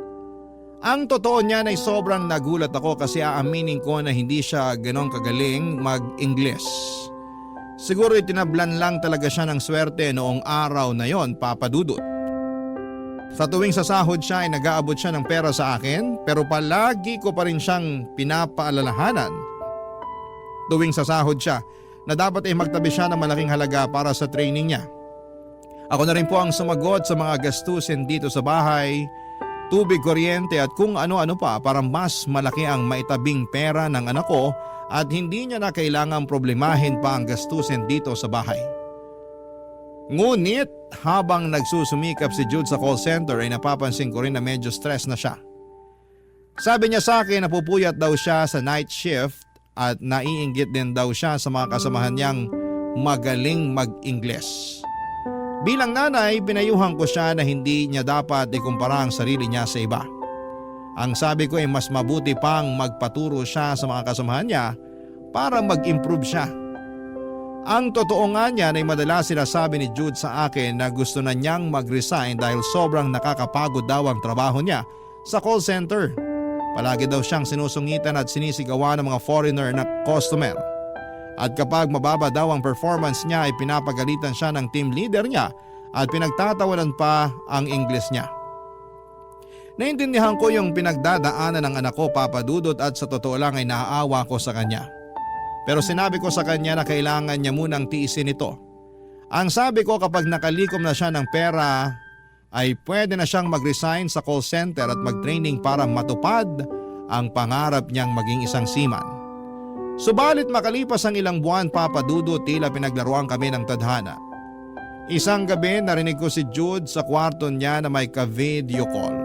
Ang totoo niyan ay sobrang nagulat ako kasi aaminin ko na hindi siya ganon kagaling mag-Ingles. Siguro itinablan lang talaga siya ng swerte noong araw na yon, Papa Dudut. Sa tuwing sasahod siya ay nag-aabot siya ng pera sa akin pero palagi ko pa rin siyang pinapaalalahanan tuwing sasahod siya na dapat ay magtabi siya ng malaking halaga para sa training niya. Ako na rin po ang sumagot sa mga gastusin dito sa bahay, tubig, kuryente at kung ano-ano pa para mas malaki ang maitabing pera ng anak ko at hindi niya na kailangang problemahin pa ang gastusin dito sa bahay. Ngunit habang nagsusumikap si Jude sa call center ay napapansin ko rin na medyo stress na siya. Sabi niya sa akin na pupuyat daw siya sa night shift at naiinggit din daw siya sa mga kasamahan niyang magaling mag-Ingles. Bilang nanay, pinayuhan ko siya na hindi niya dapat ikumpara ang sarili niya sa iba. Ang sabi ko ay mas mabuti pang magpaturo siya sa mga kasamahan niya para mag-improve siya. Ang totoo nga niyan ay madalas sinasabi ni Jude sa akin na gusto na niyang mag-resign dahil sobrang nakakapagod daw ang trabaho niya sa call center. Palagi daw siyang sinusungitan at sinisigawan ng mga foreigner na customer. At kapag mababa daw ang performance niya ay pinapagalitan siya ng team leader niya at pinagtatawanan pa ang English niya. Naintindihan ko yung pinagdadaanan ng anak ko, Papa Dudut, at sa totoo lang ay naaawa ko sa kanya. Pero sinabi ko sa kanya na kailangan niya munang tiisin ito. Ang sabi ko, kapag nakalikom na siya ng pera ay pwede na siyang mag-resign sa call center at mag-training para matupad ang pangarap niyang maging isang seaman. Subalit makalipas ang ilang buwan, Papa Dudut, tila pinaglaruan kami ng tadhana. Isang gabi narinig ko si Jude sa kwarto niya na may ka-video call.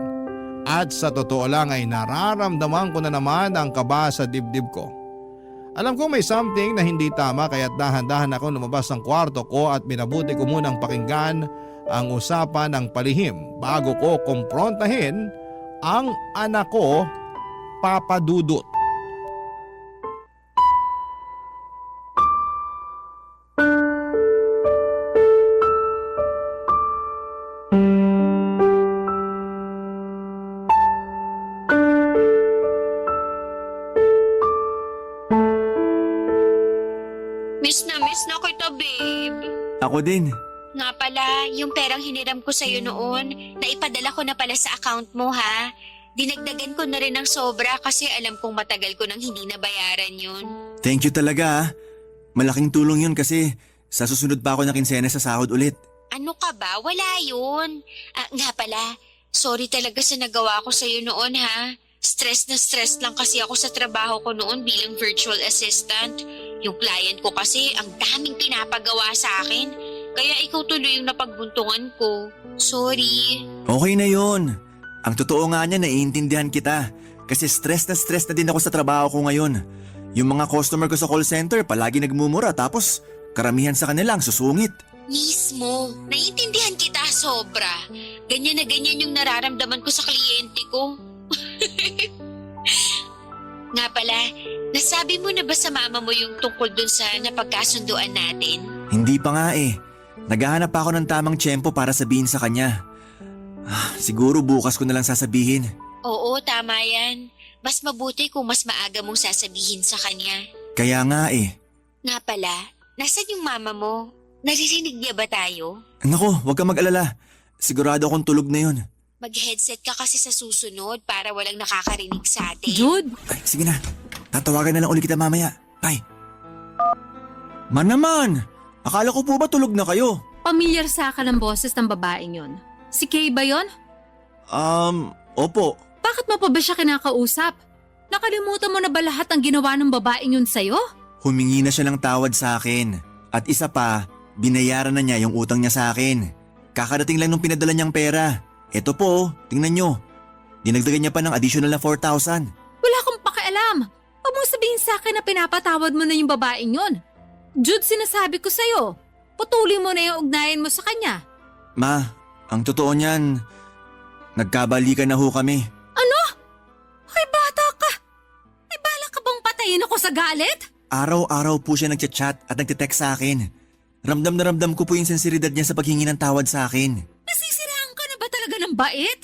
At sa totoo lang ay nararamdaman ko na naman ang kaba sa dibdib ko. Alam ko may something na hindi tama kaya't dahan-dahan ako lumabas ng kwarto ko at minabuti ko munang pakinggan ang usapan ng palihim bago ko kumprontahin ang anak ko, Papa Dudut. Miss na kita, babe. Ako din. Nga pala, yung perang hiniram ko sa'yo noon, naipadala ko na pala sa account mo, ha? Dinagdagan ko na rin ng sobra kasi alam kong matagal ko nang hindi nabayaran yun. Thank you talaga ah. Malaking tulong yun kasi sa susunod pa ako na kinsena sa sahod ulit. Ano ka ba? Wala yun. Nga pala, sorry talaga sa nagawa ko sa'yo noon, ha? Stress na stress lang kasi ako sa trabaho ko noon bilang virtual assistant. Yung client ko kasi ang daming pinapagawa sa akin. Kaya ikaw tuloy yung napagbuntungan ko. Sorry. Okay na yun. Ang totoo nga niya, naiintindihan kita. Kasi stress na din ako sa trabaho ko ngayon. Yung mga customer ko sa call center palagi nagmumura tapos karamihan sa kanila ang susungit. Mismo. Naiintindihan kita sobra. Ganyan na ganyan yung nararamdaman ko sa kliyente ko. Nga pala, nasabi mo na ba sa mama mo yung tungkol dun sa napagkasunduan natin? Hindi pa nga eh. Naghahanap pa ako ng tamang tiyempo para sabihin sa kanya. Siguro bukas ko na lang sasabihin. Oo, tama yan. Mas mabuti kung mas maaga mong sasabihin sa kanya. Kaya nga eh. Nga pala, nasan yung mama mo? Naririnig niya ba tayo? Naku, huwag ka mag-alala. Sigurado akong tulog na yun. Mag-headset ka kasi sa susunod para walang nakakarinig sa atin. Jude, Ay, sige na. Tatawagan na lang ulit kita mamaya. Bye. Man naman! Akala ko po ba tulog na kayo? pamilyar sa akin ang boses ng babaeng yon. Si Kay ba yon? Opo. Bakit mo pa ba siya kinakausap? Nakalimutan mo na ba lahat ang ginawa ng babaeng yun sa'yo? Humingi na siya ng tawad sa akin. At isa pa, binayaran na niya yung utang niya sa akin. Kakarating lang nung pinadala niyang pera. Eto po, tingnan niyo. Dinagdagan niya pa ng additional na 4,000. Wala akong pakialam. Huwag mong sabihin sa akin na pinapatawad mo na yung babaeng yun. Jude, sinasabi ko sa'yo. Putulin mo na yung ugnayan mo sa kanya. Ma, ang totoo niyan, nagkabalikan na ho kami. Ano? Hoy, bata ka! May balak ka bang patayin ako sa galit? Araw-araw po siya nagchat-chat at nagtitext sa akin. Ramdam na ramdam ko po yung sensibilidad niya sa paghingi ng tawad sa akin. Nasisiraan ka na ba talaga ng bait?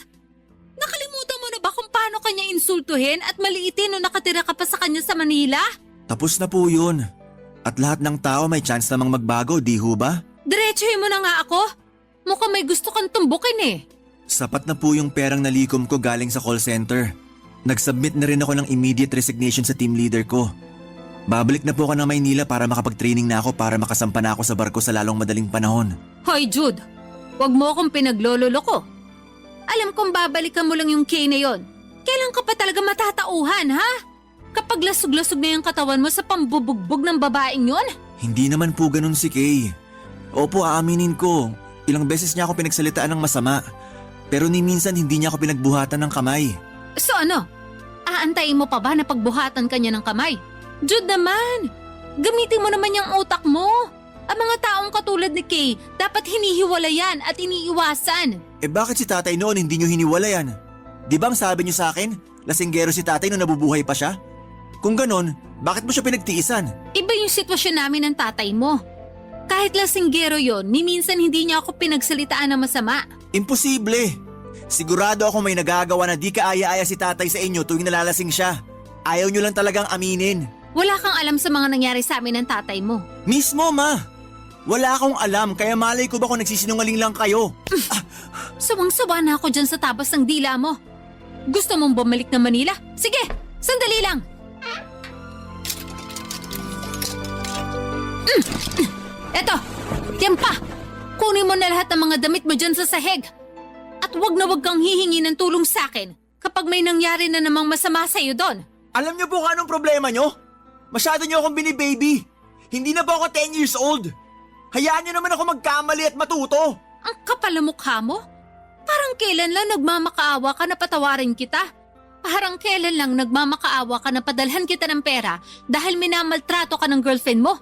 Nakalimutan mo na ba kung paano kanya insultuhin at maliitin nung nakatira ka pa sa kanya sa Manila? Tapos na po yun. At lahat ng tao may chance namang magbago, di ho ba? Diretsuhin mo na nga ako. Mukhang may gusto kang tumbukin eh. Sapat na po yung perang nalikom ko galing sa call center. Nag-submit na rin ako ng immediate resignation sa team leader ko. Babalik na po ako ng Maynila para makapag-training na ako para makasampa na ako sa barko sa lalong madaling panahon. Hoy Jude, wag mo akong pinaglololoko. Alam kong babalikan mo lang yung Kay na yon. Kailan ka pa talaga matatauhan, ha? Kapag lasog-lasog na yung katawan mo sa pambubugbog ng babaeng yon? Hindi naman po ganun si Kay. Opo, aaminin ko. Ilang beses niya ako pinagsalitaan ng masama. Pero ni minsan hindi niya ako pinagbuhatan ng kamay. So ano? Aantayin mo pa ba na pagbuhatan kanya ng kamay? Jude naman, gamitin mo naman yung utak mo. Ang mga taong katulad ni Kay, dapat hinihiwalayan at iniiwasan. Bakit si tatay noon hindi niyo hiniwalayan? Di ba ang sabi niyo sa akin, lasinggero si tatay nung nabubuhay pa siya? Kung ganon, bakit mo siya pinagtiisan? Iba yung sitwasyon namin ng tatay mo. Kahit lasinggero yon, ni minsan hindi niya ako pinagsalitaan na masama. Imposible. Sigurado ako may nagagawa na di kaaya-aya si tatay sa inyo tuwing nalalasing siya. Ayaw nyo lang talagang aminin. Wala kang alam sa mga nangyari sa amin ng tatay mo. Mismo, ma. Wala akong alam kaya malay ko ba kung nagsisinungaling lang kayo. Sawang-sawa na ako dyan sa tabas ng dila mo. Gusto mong bumalik na Manila? Sige, sandali lang. Eto, yan pa. Kunin mo na lahat ng mga damit mo dyan sa sahig. At wag na wag kang hihingi ng tulong sa akin kapag may nangyari na namang masama sa'yo doon. Alam niyo po kung anong problema niyo? Masyado niyo akong binibaby. Hindi na ba ako 10 years old? Hayaan niyo naman ako magkamali at matuto. Ang kapal na mukha mo. Parang kailan lang nagmamakaawa ka na patawarin kita. Parang kailan lang nagmamakaawa ka na padalhan kita ng pera dahil minamaltrato ka ng girlfriend mo.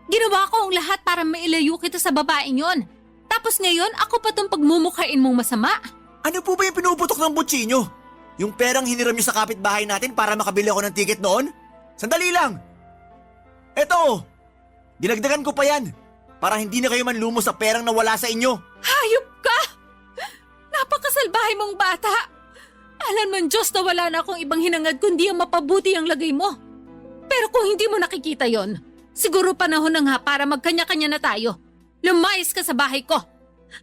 Ginawa ko ang lahat para mailayo kita sa babaeng yon. Tapos ngayon ako pa tong pagmumukhain mong masama. Ano po ba yung pinuputok ng butsi niyo? Yung perang hiniram niyo sa kapitbahay natin para makabili ako ng ticket noon? Sandali lang! Eto! Dinagdagan ko pa yan para hindi na kayo manlumo sa perang nawala sa inyo. Hayop ka! Napakasalbahe mong bata! Alam ng Diyos na wala na akong ibang hinangad kundi ang mapabuti ang lagay mo. Pero kung hindi mo nakikita yon, siguro panahon na nga para magkanya-kanya na tayo. Lumayas ka sa bahay ko.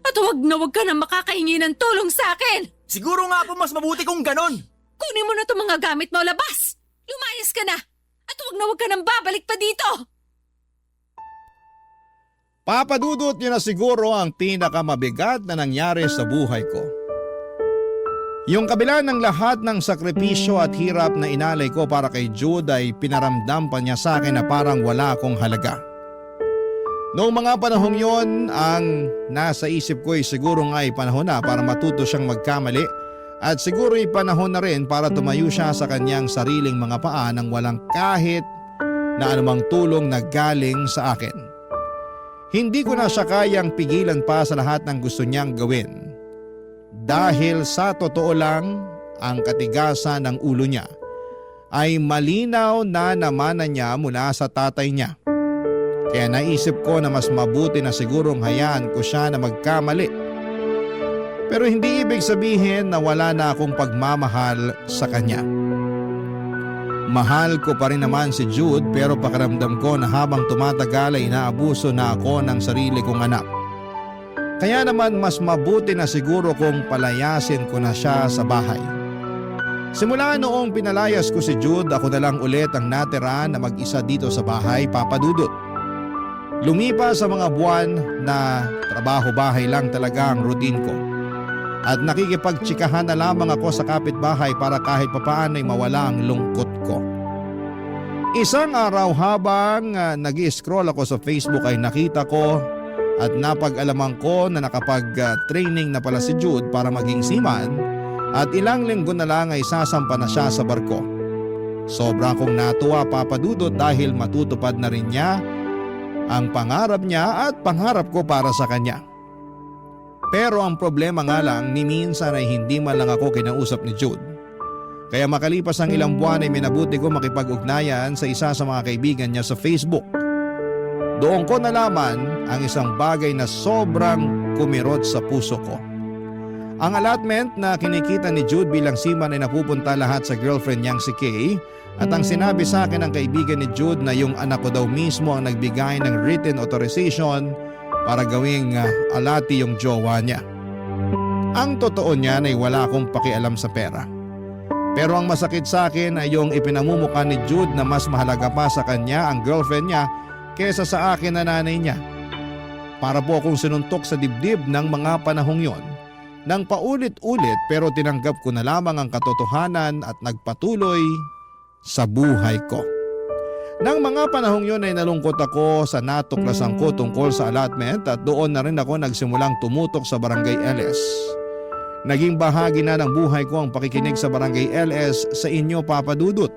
At huwag na huwag ka na makakahingi ng tulong sa akin. Siguro nga po mas mabuti kung ganon. Kunin mo na itong mga gamit mo, labas! Lumayas ka na! At huwag na huwag ka nang babalik pa dito! Papadudot niyo na siguro ang pinakamabigat na nangyari sa buhay ko. Yung kabila ng lahat ng sakripisyo at hirap na inalay ko para kay Jude ay pinaramdam pa niya sa akin na parang wala akong halaga. Noong mga panahong yon, ang nasa isip ko ay siguro nga ay panahon na para matuto siyang magkamali at siguro ay panahon na rin para tumayo siya sa kanyang sariling mga paa nang walang kahit na anumang tulong na galing sa akin. Hindi ko na siya kayang pigilan pa sa lahat ng gusto niyang gawin. Dahil sa totoo lang, ang katigasan ng ulo niya ay malinaw na namana niya mula sa tatay niya. Kaya naisip ko na mas mabuti na sigurong hayaan ko siya na magkamali. Pero hindi ibig sabihin na wala na akong pagmamahal sa kanya. Mahal ko pa rin naman si Jude pero pakiramdam ko na habang tumatagal ay inaabuso na ako ng sarili kong anak. Kaya naman mas mabuti na siguro kung palayasin ko na siya sa bahay. Simula noong pinalayas ko si Jude, ako na lang ulit ang natira na mag-isa dito sa bahay, Papa Dudut. Lumipas sa mga buwan na trabaho-bahay lang talaga ang routine ko. At nakikipagtsikahan na lamang ako sa kapitbahay para kahit papaan ay mawala ang lungkot ko. Isang araw habang nag-i-scroll ako sa Facebook ay nakita ko at napag-alaman ko na nakapag-training na pala si Jude para maging seaman at ilang linggo na lang ay sasampa na siya sa barko. Sobra akong natuwa, Papa Dudut, dahil matutupad na rin niya ang pangarap niya at pangarap ko para sa kanya. Pero ang problema nga lang, ni minsan ay hindi man lang ako kinausap ni Jude. Kaya makalipas ang ilang buwan ay minabuti ko makipag-ugnayan sa isa sa mga kaibigan niya sa Facebook. Doon ko nalaman ang isang bagay na sobrang kumirot sa puso ko. Ang allotment na kinikita ni Jude bilang seaman ay napupunta lahat sa girlfriend niyang si Kay. At ang sinabi sa akin ng kaibigan ni Jude na yung anak ko daw mismo ang nagbigay ng written authorization para gawing alati yung jowa niya. Ang totoo niyan ay wala akong pakialam sa pera. Pero ang masakit sa akin ay yung ipinamumukha ni Jude na mas mahalaga pa sa kanya ang girlfriend niya kesa sa akin na nanay niya. Para po akong sinuntok sa dibdib ng mga panahong yon. Nang paulit-ulit pero tinanggap ko na lamang ang katotohanan at nagpatuloy sa buhay ko. Nang mga panahong yun ay nalungkot ako sa natuklasan ko tungkol sa allotment at doon na rin ako nagsimulang tumutok sa Barangay LS. Naging bahagi na ng buhay ko ang pakikinig sa Barangay LS sa inyo, Papa Dudut.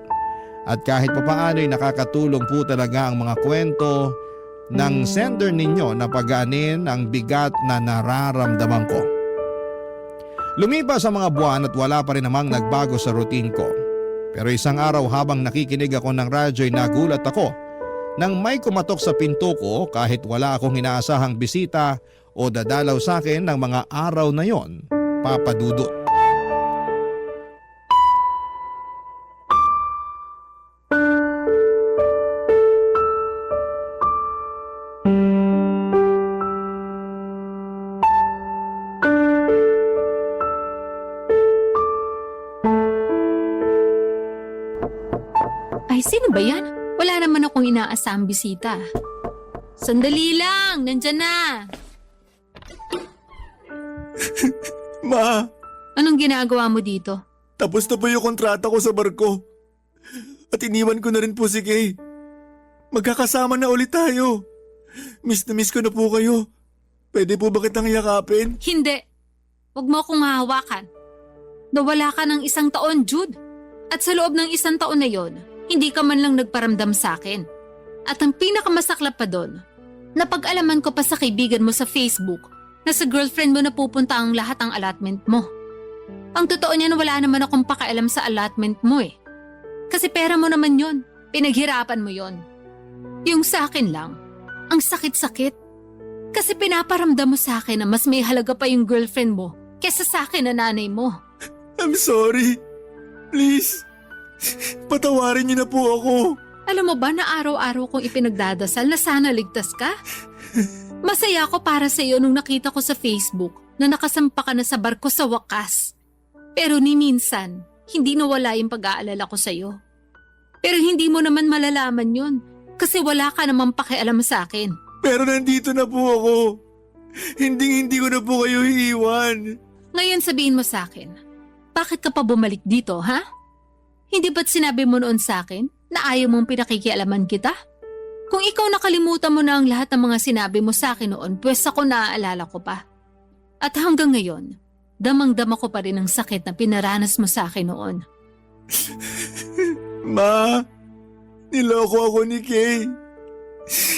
At kahit papaano ay nakakatulong po talaga ang mga kwento ng sender ninyo na pagaanin ang bigat na nararamdaman ko. Lumipas ang mga buwan at wala pa rin namang nagbago sa routine ko. Pero isang araw habang nakikinig ako ng radyo ay nagulat ako Nang may kumatok sa pinto ko kahit wala akong inaasahang bisita o dadalaw sa akin ng mga araw na yon, Papa Dudut. Ay, sino ba yan? Wala naman akong inaasahang bisita. Sandali lang, nandyan na. Ma, Anong ginagawa mo dito? tapos na po yung kontrata ko sa barko. At iniwan ko na rin po si Kay. Magkakasama na ulit tayo. Miss na miss ko na po kayo. Pwede po ba kitang yakapin? Hindi. Huwag mo akong hahawakan. Nawala ka ng 1 taon, Jude. At sa loob ng 1 taon na yon, hindi ka man lang nagparamdam sa akin. At ang pinakamasaklap pa doon, napag-alaman ko pa sa kaibigan mo sa Facebook na sa girlfriend mo na pupunta ang lahat ng allotment mo. Ang totoo niyan, wala naman akong pakialam sa allotment mo eh. Kasi pera mo naman yon, pinaghirapan mo yon. Yung sa akin lang, ang sakit-sakit. Kasi pinaparamdam mo sa akin na mas may halaga pa yung girlfriend mo kesa sa akin na nanay mo. I'm sorry. Please. Patawarin niyo na po ako. Alam mo ba na araw-araw kong ipinagdadasal na sana ligtas ka? Masaya ako para sa iyo nung nakita ko sa Facebook na nakasampa ka na sa barko sa wakas. Pero ni minsan, hindi nawala yung pag-aalala ko sa iyo. Pero hindi mo naman malalaman yun kasi wala ka namang pakialam sa akin. Pero nandito na po ako. Hindi ko na po kayo iiwan. Ngayon sabihin mo sa akin, bakit ka pa bumalik dito, ha? Hindi ba't sinabi mo noon sa akin na ayaw mong pinakikialaman kita? Kung ikaw nakalimutan mo na ang lahat ng mga sinabi mo sa akin noon, pues ako naaalala ko pa. At hanggang ngayon, damang-dama ko pa rin ang sakit na pinaranas mo sa akin noon. Ma, niloko ako ni Kay.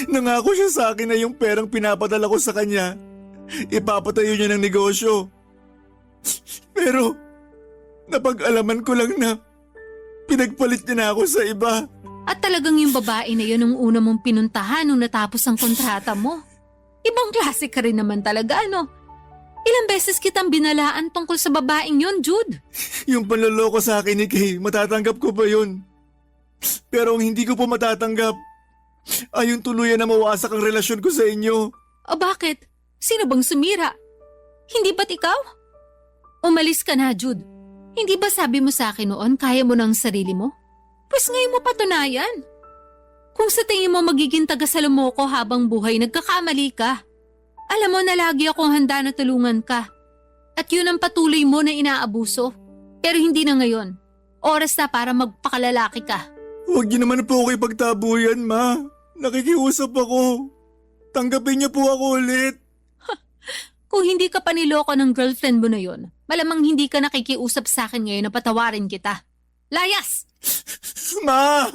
Nangako siya sa akin na yung perang pinapadala ko sa kanya, ipapatayo niya ng negosyo. Pero, napag-alaman ko lang na pinagpalit niya na ako sa iba. At talagang yung babae na yun ang una mong pinuntahan nung natapos ang kontrata mo. Ibang klase ka rin naman talaga, ano? Ilang beses kitang binalaan tungkol sa babaeng yun, Jude. Yung panloloko sa akin ni Kay, matatanggap ko ba yun? Pero ang hindi ko po matatanggap ay yung tuluyan na mawasak ang relasyon ko sa inyo. O bakit? Sino bang sumira? Hindi ba't ikaw? Umalis ka na, Jude. Hindi ba sabi mo sa akin noon kaya mo ng sarili mo? Pues ngayon mo patunayan. Kung sa tingin mo magiging taga-salamu ko habang buhay, nagkakamali ka. Alam mo na lagi akong handa na tulungan ka. At yun ang patuloy mo na inaabuso. Pero hindi na ngayon. Oras na para magpakalalaki ka. Huwag niyo naman po ako ipagtabuyan, Ma. Nakikiusap ako. Tanggapin niyo po ako ulit. Kung hindi ka paniloko ng girlfriend mo na yun, malamang hindi ka nakikiusap sa akin ngayon na patawarin kita. Layas! Ma!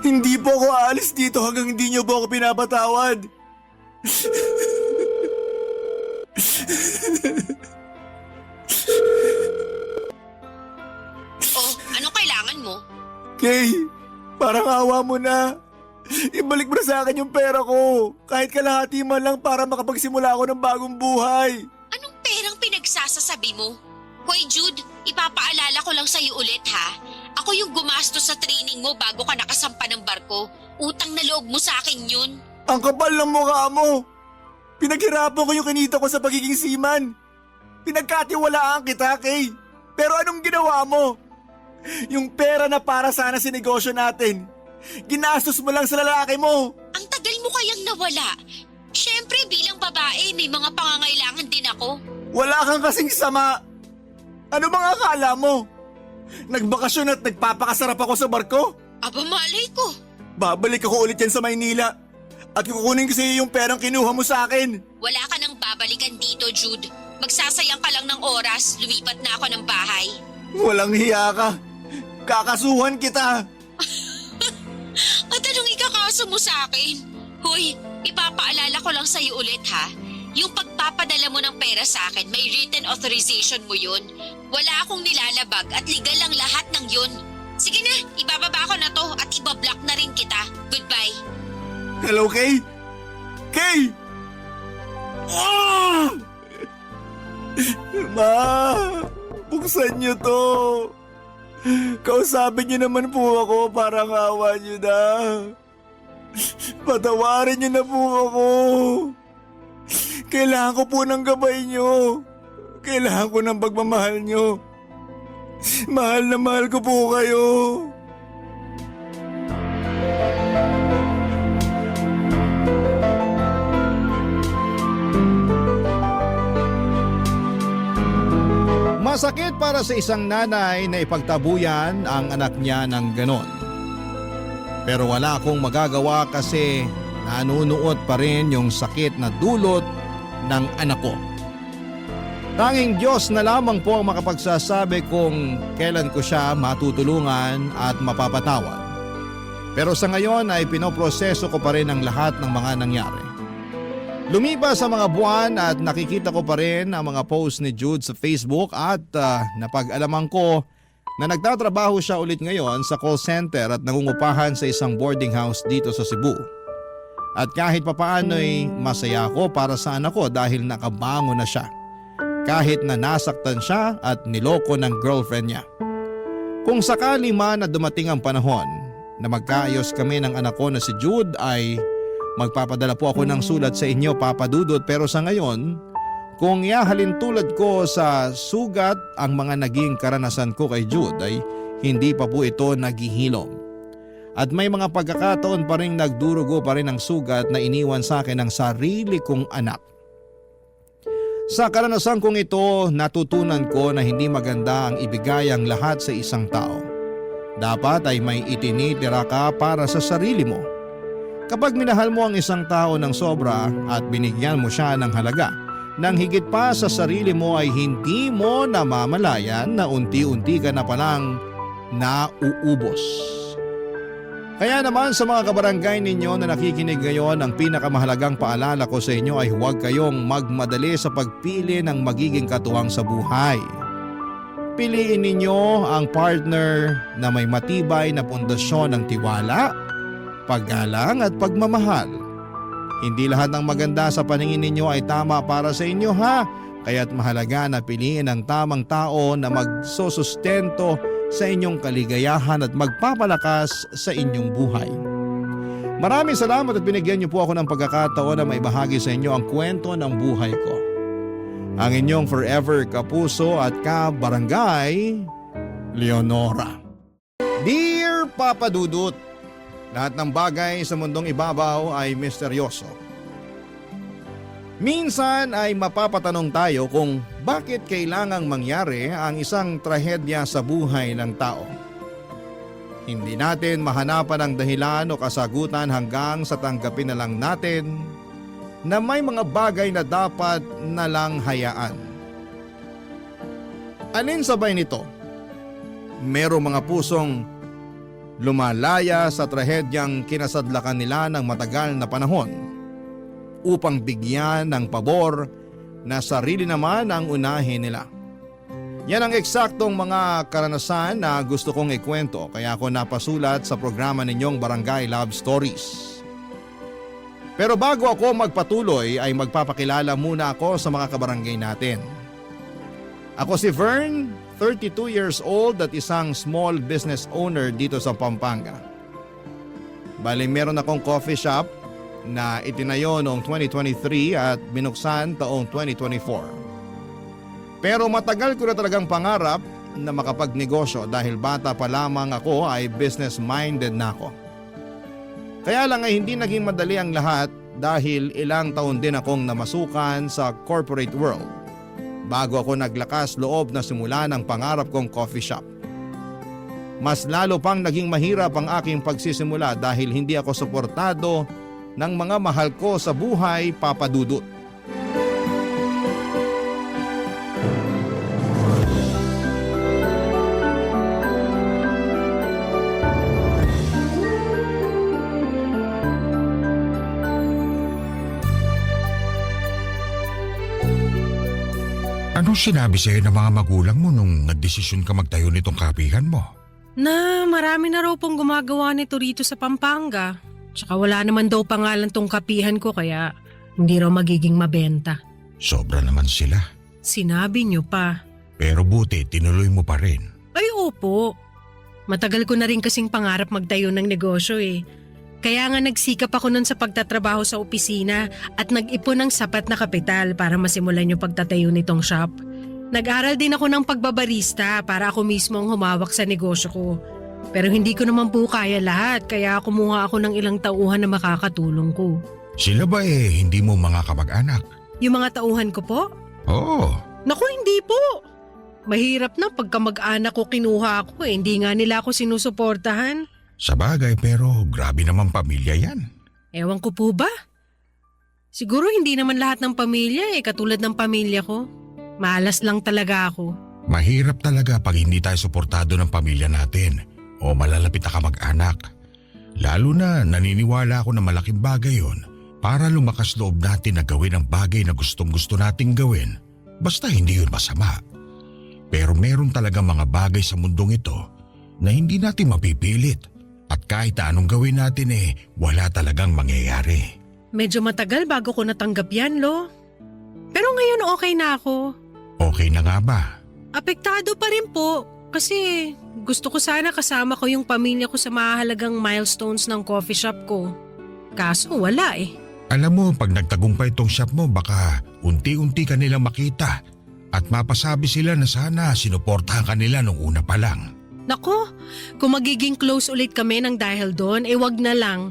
Hindi po ako aalis dito hanggang hindi niyo po ako pinapatawad. Oh, anong kailangan mo? Kay, parang awa mo na. Ibalik mo na sa akin yung pera ko. Kahit kalahati man lang para makapagsimula ako ng bagong buhay. Anong perang pinagsasasabi mo? Hoy Jude, ipapaalala ko lang sa'yo ulit ha. Ako yung gumastos sa training mo bago ka nakasampa ng barko. Utang na loob mo sa akin yun. Ang kapal ng mukha mo. Pinaghirapan ko yung kinita ko sa pagiging seaman. Pinagkatiwalaan kita, Kay. Pero anong ginawa mo? Yung pera na para sana sa negosyo natin, ginastos mo lang sa lalaki mo. Ang tagal mo kayang nawala. Siyempre bilang babae may mga pangangailangan din ako. Wala kang kasing sama. Ano bang akala mo? Nagbakasyon at nagpapakasarap ako sa barko? Aba malay ko. Babalik ako ulit yan sa Maynila. At kukunin ko sa iyo yung perang kinuha mo sa akin. Wala ka nang babalikan dito, Jude. Magsasayang ka lang ng oras, lumipat na ako ng bahay. Walang hiya ka. Kakasuhan kita. At anong ikakaso mo sa akin? Hoy, ipapaalala ko lang sa'yo ulit ha. Yung pagpapadala mo ng pera sa akin, may written authorization mo yun. Wala akong nilalabag at legal ang lahat ng yun. Sige na, ibababa ko na to at ibablock na rin kita. Goodbye. Hello, Kay? Kay! Ah! Ma! Buksan niyo to! Kausapin niyo naman po ako, parang awa niyo na. Patawarin niyo na po ako. Kailangan ko po ng gabay niyo. Kailangan ko ng pagmamahal niyo. Mahal na mahal ko po kayo. Masakit para sa isang nanay na ipagtabuyan ang anak niya ng ganon. Pero wala akong magagawa kasi nanunuot pa rin yung sakit na dulot ng anak ko. Tanging Diyos na lamang po ang makapagsasabi kung kailan ko siya matutulungan at mapapatawad. Pero sa ngayon ay pinoproseso ko pa rin ang lahat ng mga nangyari. Lumipas sa mga buwan at nakikita ko pa rin ang mga post ni Jude sa Facebook at napag-alaman ko na nagtatrabaho siya ulit ngayon sa call center at nangungupahan sa isang boarding house dito sa Cebu. At kahit papaano'y masaya ako para sa anak ko dahil nakabango na siya. Kahit na nasaktan siya at niloko ng girlfriend niya. Kung sakali man na dumating ang panahon na magkaayos kami ng anak ko na si Jude ay magpapadala po ako ng sulat sa inyo, Papa Dudut, pero sa ngayon, kung ihahalin tulad ko sa sugat ang mga naging karanasan ko kay Jude ay hindi pa po ito naghihilom. At may mga pagkakataon pa rin nagdurugo pa rin ang sugat na iniwan sa akin ng sarili kong anak. Sa karanasan kong ito, natutunan ko na hindi maganda ang ibigay ang lahat sa isang tao. Dapat ay may itinitira ka para sa sarili mo. Kapag minahal mo ang isang tao ng sobra at binigyan mo siya ng halaga, nang higit pa sa sarili mo ay hindi mo namamalayan na unti-unti ka na palang nauubos. Kaya naman sa mga kabarangay ninyo na nakikinig ngayon, ang pinakamahalagang paalala ko sa inyo ay huwag kayong magmadali sa pagpili ng magiging katuwang sa buhay. Piliin ninyo ang partner na may matibay na pundasyon ng tiwala, paggalang at pagmamahal. Hindi lahat ng maganda sa paningin ninyo ay tama para sa inyo ha, kaya't mahalaga na piliin ang tamang tao na magsusustento sa inyong kaligayahan at magpapalakas sa inyong buhay. Maraming salamat at binigyan niyo po ako ng pagkakataon na maibahagi sa inyo ang kwento ng buhay ko. Ang inyong forever kapuso at kabarangay, Leonora. Dear Papa Dudut, lahat ng bagay sa mundong ibabaw ay misteryoso. Minsan ay mapapatanong tayo kung bakit kailangang mangyari ang isang trahedya sa buhay ng tao. Hindi natin mahanapan ang dahilan o kasagutan hanggang sa tanggapin na lang natin na may mga bagay na dapat na lang hayaan. Alin sabay nito? Merong mga pusong lumalaya sa trahedyang kinasadlakan nila ng matagal na panahon upang bigyan ng pabor na sarili naman ang unahin nila. Yan ang eksaktong mga karanasan na gusto kong ikwento kaya ako napasulat sa programa ninyong Barangay Love Stories. Pero bago ako magpatuloy ay magpapakilala muna ako sa mga kabarangay natin. Ako si Vern, 32 years old at isang small business owner dito sa Pampanga. Bali meron akong coffee shop na itinayo noong 2023 at binuksan taong 2024. Pero matagal ko na talagang pangarap na makapagnegosyo dahil bata pa lamang ako ay business-minded na ako. Kaya lang ay hindi naging madali ang lahat dahil ilang taon din akong namasukan sa corporate world bago ako naglakas loob na simulan ang pangarap kong coffee shop. Mas lalo pang naging mahirap ang aking pagsisimula dahil hindi ako suportado ng mga mahal ko sa buhay, Papa Dudut. Anong sinabi sa'yo ng mga magulang mo nung nagdesisyon ka magtayo nitong kapihan mo? Na marami na raw pong gumagawa nito rito sa Pampanga. Tsaka wala naman daw pangalan tong kapihan ko kaya hindi raw magiging mabenta. Sobra naman sila. Sinabi niyo pa. Pero buti, tinuloy mo pa rin. Ay opo. Matagal ko na rin kasing pangarap magtayo ng negosyo eh. Kaya nga nagsikap ako nun sa pagtatrabaho sa opisina at nag-ipon ng sapat na kapital para masimulan yung pagtatayo nitong shop. Nag-aral din ako ng pagbabarista para ako mismo ang humawak sa negosyo ko. Pero hindi ko naman po kaya lahat kaya kumuha ako ng ilang tauhan na makakatulong ko. Sila ba hindi mo mga kamag-anak? Yung mga tauhan ko po? Oo. Naku, hindi po. Mahirap na pagka mag-anak ko kinuha ako hindi nga nila ako sinusuportahan. Sa bagay pero grabe naman pamilya yan. Ewan ko po ba? Siguro hindi naman lahat ng pamilya katulad ng pamilya ko. Malas lang talaga ako. Mahirap talaga pag hindi tayo suportado ng pamilya natin o malalapit na kamag-anak. Lalo na naniniwala ako na malaking bagay yon para lumakas loob natin na gawin ang bagay na gustong-gusto nating gawin. Basta hindi yun masama. Pero meron talaga mga bagay sa mundong ito na hindi natin mapipilit. At kahit anong gawin natin wala talagang mangyayari. Medyo matagal bago ko natanggap yan, Lo. Pero ngayon okay na ako. Okay na nga ba? Apektado pa rin po kasi gusto ko sana kasama ko yung pamilya ko sa mahalagang milestones ng coffee shop ko. Kaso wala Alam mo, pag nagtagumpay itong shop mo, baka unti-unti ka nilang makita at mapasabi sila na sana sinuportahan ka nila nung una pa lang. Nako, kung magiging close ulit kami ng dahil doon, wag na lang.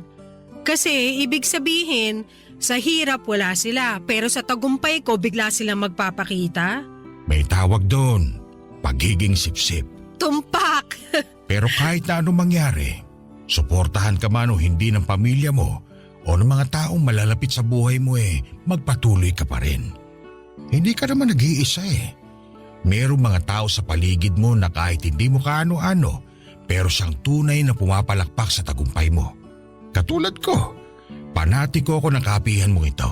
Kasi ibig sabihin, sa hirap wala sila pero sa tagumpay ko bigla silang magpapakita. May tawag doon, pagiging sipsip. Tumpak! Pero kahit na anong mangyari, suportahan ka man o hindi ng pamilya mo o ng mga taong malalapit sa buhay mo magpatuloy ka pa rin. Hindi ka naman nag-iisa Merong mga tao sa paligid mo na kahit hindi mo kaano-ano, pero siyang tunay na pumapalakpak sa tagumpay mo. Katulad ko, panatiko ako ng kapihan mo ito.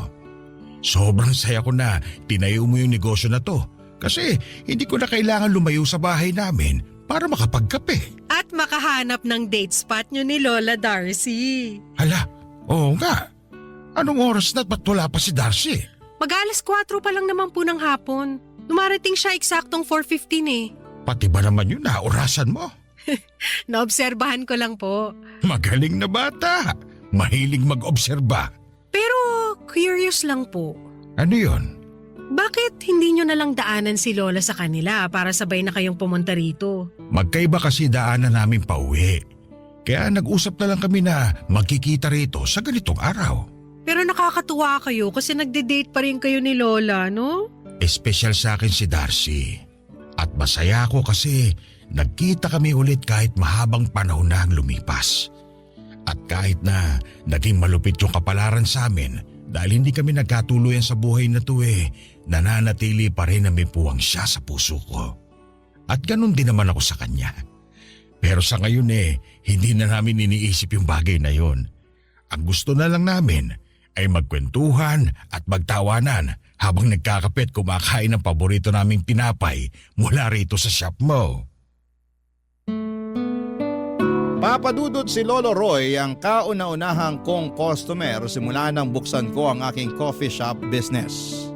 Sobrang saya ko na tinayo mo yung negosyo na to kasi hindi ko na kailangan lumayo sa bahay namin para makapagkape. At makahanap ng date spot nyo ni Lola Darcy. Hala, oo nga. Anong oras na ba't wala pa si Darcy? Mag-alas 4 pa lang naman po ng hapon. Dumarating siya eksaktong 4:15 Pati ba naman yun orasan mo? Naobserbahan ko lang po. Magaling na bata. Mahilig mag-obserba. Pero curious lang po. Ano yun? Bakit hindi nyo nalang daanan si Lola sa kanila para sabay na kayong pumunta rito? Magkaiba kasi daanan namin pauwi. Kaya nag-usap na lang kami na magkikita rito sa ganitong araw. Pero nakakatuwa kayo kasi nagde-date pa rin kayo ni Lola, no? Espesyal sa akin si Darcy. At masaya ako kasi nagkita kami ulit kahit mahabang panahon na ang lumipas. At kahit na naging malupit yung kapalaran sa amin dahil hindi kami nagkatuluyan sa buhay na to nananatili pa rin na may puwang siya sa puso ko. At ganun din naman ako sa kanya. Pero sa ngayon hindi na namin iniisip yung bagay na yon. Ang gusto na lang namin ay magkwentuhan at magtawanan habang nagkakape at kumakain ng paborito naming tinapay mula rito sa shop mo. Papadudod si Lolo Roy ang kauna-unahang kong customer simula nang buksan ko ang aking coffee shop business.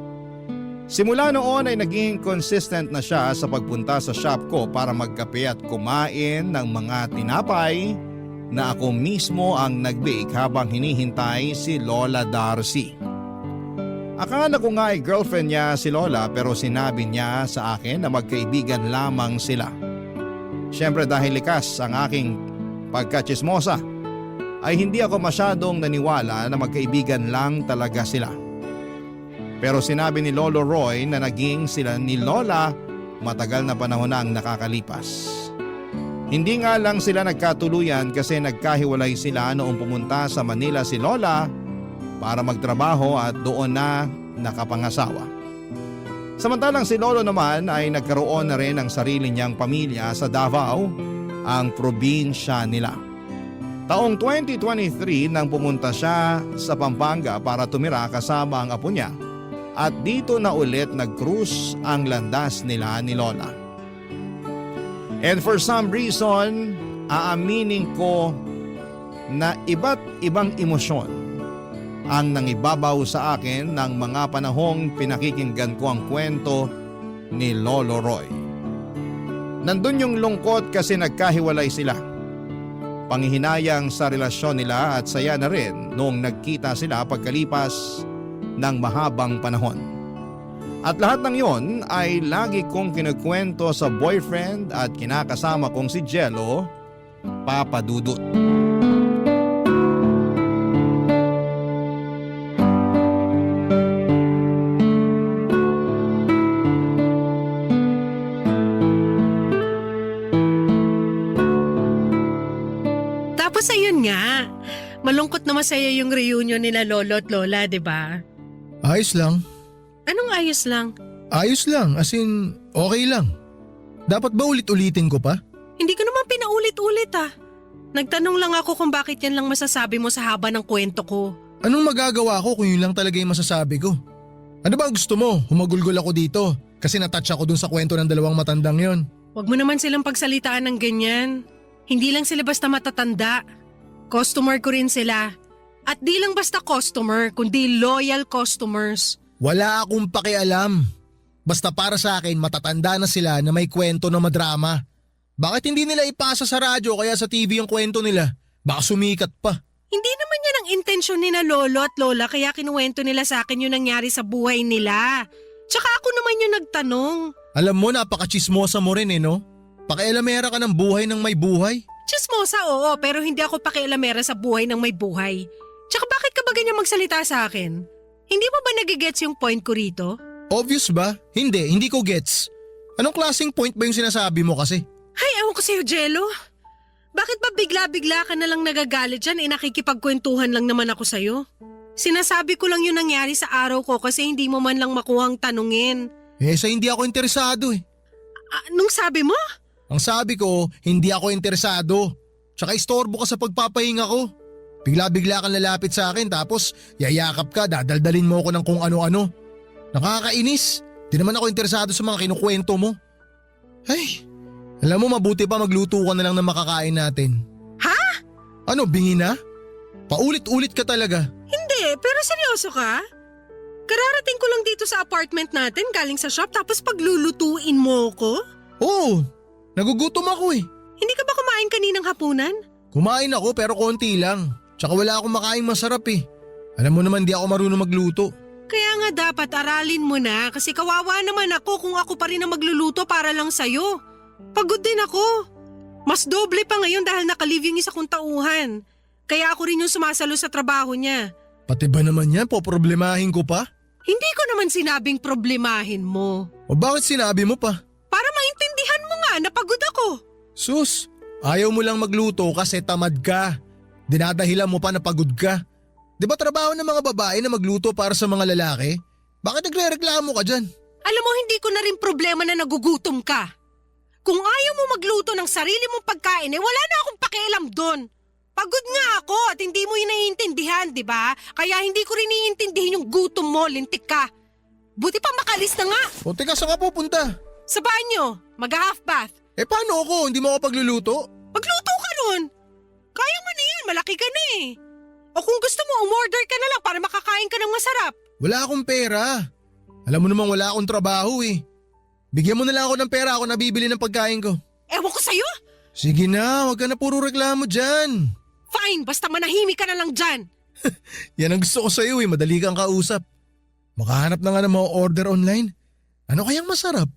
Simula noon ay naging consistent na siya sa pagpunta sa shop ko para magkape at kumain ng mga tinapay na ako mismo ang nag-bake habang hinihintay si Lola Darcy. Akala ko nga ay girlfriend niya si Lola pero sinabi niya sa akin na magkaibigan lamang sila. Siyempre dahil likas ang aking pagkatsismosa ay hindi ako masyadong naniwala na magkaibigan lang talaga sila. Pero sinabi ni Lolo Roy na naging sila ni Lola matagal na panahon na ang nakakalipas. Hindi nga lang sila nagkatuluyan kasi nagkahiwalay sila noong pumunta sa Manila si Lola para magtrabaho at doon na nakapangasawa. Samantalang si Lolo naman ay nagkaroon na rin ng sarili niyang pamilya sa Davao, ang probinsya nila. Taong 2023 nang pumunta siya sa Pampanga para tumira kasama ang apo niya at dito na ulit nag-cruise ang landas nila ni Lola. And for some reason, aaminin ko na iba't ibang emosyon ang nangibabaw sa akin ng mga panahong pinakikinggan ko ang kwento ni Lolo Roy. Nandun yung lungkot kasi nagkahiwalay sila. Panghihinayang sa relasyon nila at saya na rin noong nagkita sila pagkalipas ng mahabang panahon. At lahat ng yon ay lagi kong kinukwento sa boyfriend at kinakasama kong si Jello, Papa Dudut. Tapos ayun nga, malungkot na masaya yung reunion nila Lolo at Lola, di ba? Ayos lang. Anong ayos lang? Ayos lang, as in, okay lang. Dapat ba ulit-ulitin ko pa? Hindi ko naman pinaulit-ulit ah. Nagtanong lang ako kung bakit yan lang masasabi mo sa haba ng kwento ko. Anong magagawa ko kung yun lang talaga yung masasabi ko? Ano ba gusto mo? Humagulgol ako dito kasi natouch ako dun sa kwento ng dalawang matandang yon. Huwag mo naman silang pagsalitaan ng ganyan. Hindi lang sila basta matatanda. Customer ko rin sila. At di lang basta customer, kundi loyal customers. Wala akong pakialam. Basta para sa akin matatanda na sila na may kwento na madrama. Bakit hindi nila ipasa sa radyo kaya sa TV yung kwento nila? Baka sumikat pa. Hindi naman yan ang intensyon ni na Lolo at Lola kaya kinuwento nila sa akin yung nangyari sa buhay nila. Tsaka ako naman yung nagtanong. Alam mo, napaka-chismosa mo rin no? Pakialamera ka ng buhay ng may buhay. Chismosa oo, pero hindi ako pakialamera sa buhay ng may buhay. Tsaka bakit ka ba ganyan magsalita sa akin? Hindi mo ba nagigets yung point ko rito? Obvious ba? Hindi ko gets. Anong klaseng point ba yung sinasabi mo kasi? Ay, ewan ko sa'yo, Jello. Bakit ba bigla-bigla ka na lang nagagalit dyan nakikipagkwentuhan lang naman ako sa'yo? Sinasabi ko lang yung nangyari sa araw ko kasi hindi mo man lang makuhang tanungin. Sa hindi ako interesado eh. Anong sabi mo? Ang sabi ko, hindi ako interesado. Tsaka istorbo ka sa pagpapahinga ko. Bigla-bigla kang lalapit sa akin tapos yayakap ka, dadaldalin mo ako ng kung ano-ano. Nakakainis. Di naman ako interesado sa mga kinukwento mo. Ay, alam mo mabuti pa magluto ka na lang ng makakain natin. Ha? Ano, bingi na? Paulit-ulit ka talaga. Hindi, pero seryoso ka? Kararating ko lang dito sa apartment natin galing sa shop tapos paglulutuin mo ko? Oo, nagugutom ako eh. Hindi ka ba kumain kaninang hapunan? Kumain ako pero konti lang. Tsaka wala akong makain masarap eh. Alam mo naman di ako marunong magluto. Kaya nga dapat aralin mo na kasi kawawa naman ako kung ako pa rin ang magluluto para lang sa'yo. Pagod din ako. Mas doble pa ngayon dahil nakalive yung isa kong tauhan. Kaya ako rin yung sumasalo sa trabaho niya. Pati ba naman yan, poproblemahin ko pa? Hindi ko naman sinabing problemahin mo. O bakit sinabi mo pa? Para maintindihan mo nga na pagod ako. Sus, ayaw mo lang magluto kasi tamad ka. Dinadahilan mo pa na pagod ka. Di ba trabaho ng mga babae na magluto para sa mga lalaki? Bakit nagre-reklamo ka dyan? Alam mo, hindi ko na rin problema na nagugutom ka. Kung ayaw mo magluto ng sarili mong pagkain, wala na akong pakialam doon. Pagod nga ako at hindi mo yun naiintindihan, di ba? Kaya hindi ko rin naiintindihan yung gutom mo, lintik ka. Buti pa makalis na nga. O teka, saan ka pupunta? Sa banyo, mag-half bath. Paano ako? Hindi mo ako pagluluto? Magluto ka nun. Kaya mo na yan, malaki ka na eh. O kung gusto mo, umorder ka na lang para makakain ka ng masarap. Wala akong pera. Alam mo namang wala akong trabaho eh. Bigyan mo na lang ako ng pera, ako nabibili ng pagkain ko. Ewan ko sa'yo. Sige na, wag ka na puro reklamo dyan. Fine, basta manahimik ka na lang dyan. Yan ang gusto ko sa'yo eh, madali kang kausap. Makahanap na nga ng mga order online. Ano kayang masarap?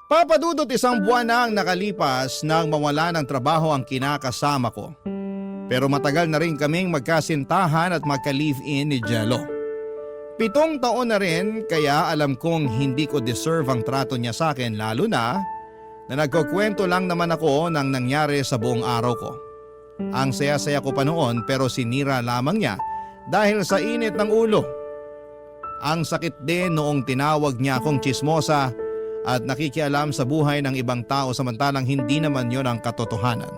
Papadudot isang buwan na ang nakalipas nang mawala ng trabaho ang kinakasama ko. Pero matagal na rin kaming magkasintahan at magka-live-in ni Jello. 7 taon na rin kaya alam kong hindi ko deserve ang trato niya sa akin lalo na nagkukwento lang naman ako ng nangyari sa buong araw ko. Ang saya-saya ko pa noon pero sinira lamang niya dahil sa init ng ulo. Ang sakit din noong tinawag niya akong chismosa at nakikialam sa buhay ng ibang tao samantalang hindi naman yon ang katotohanan.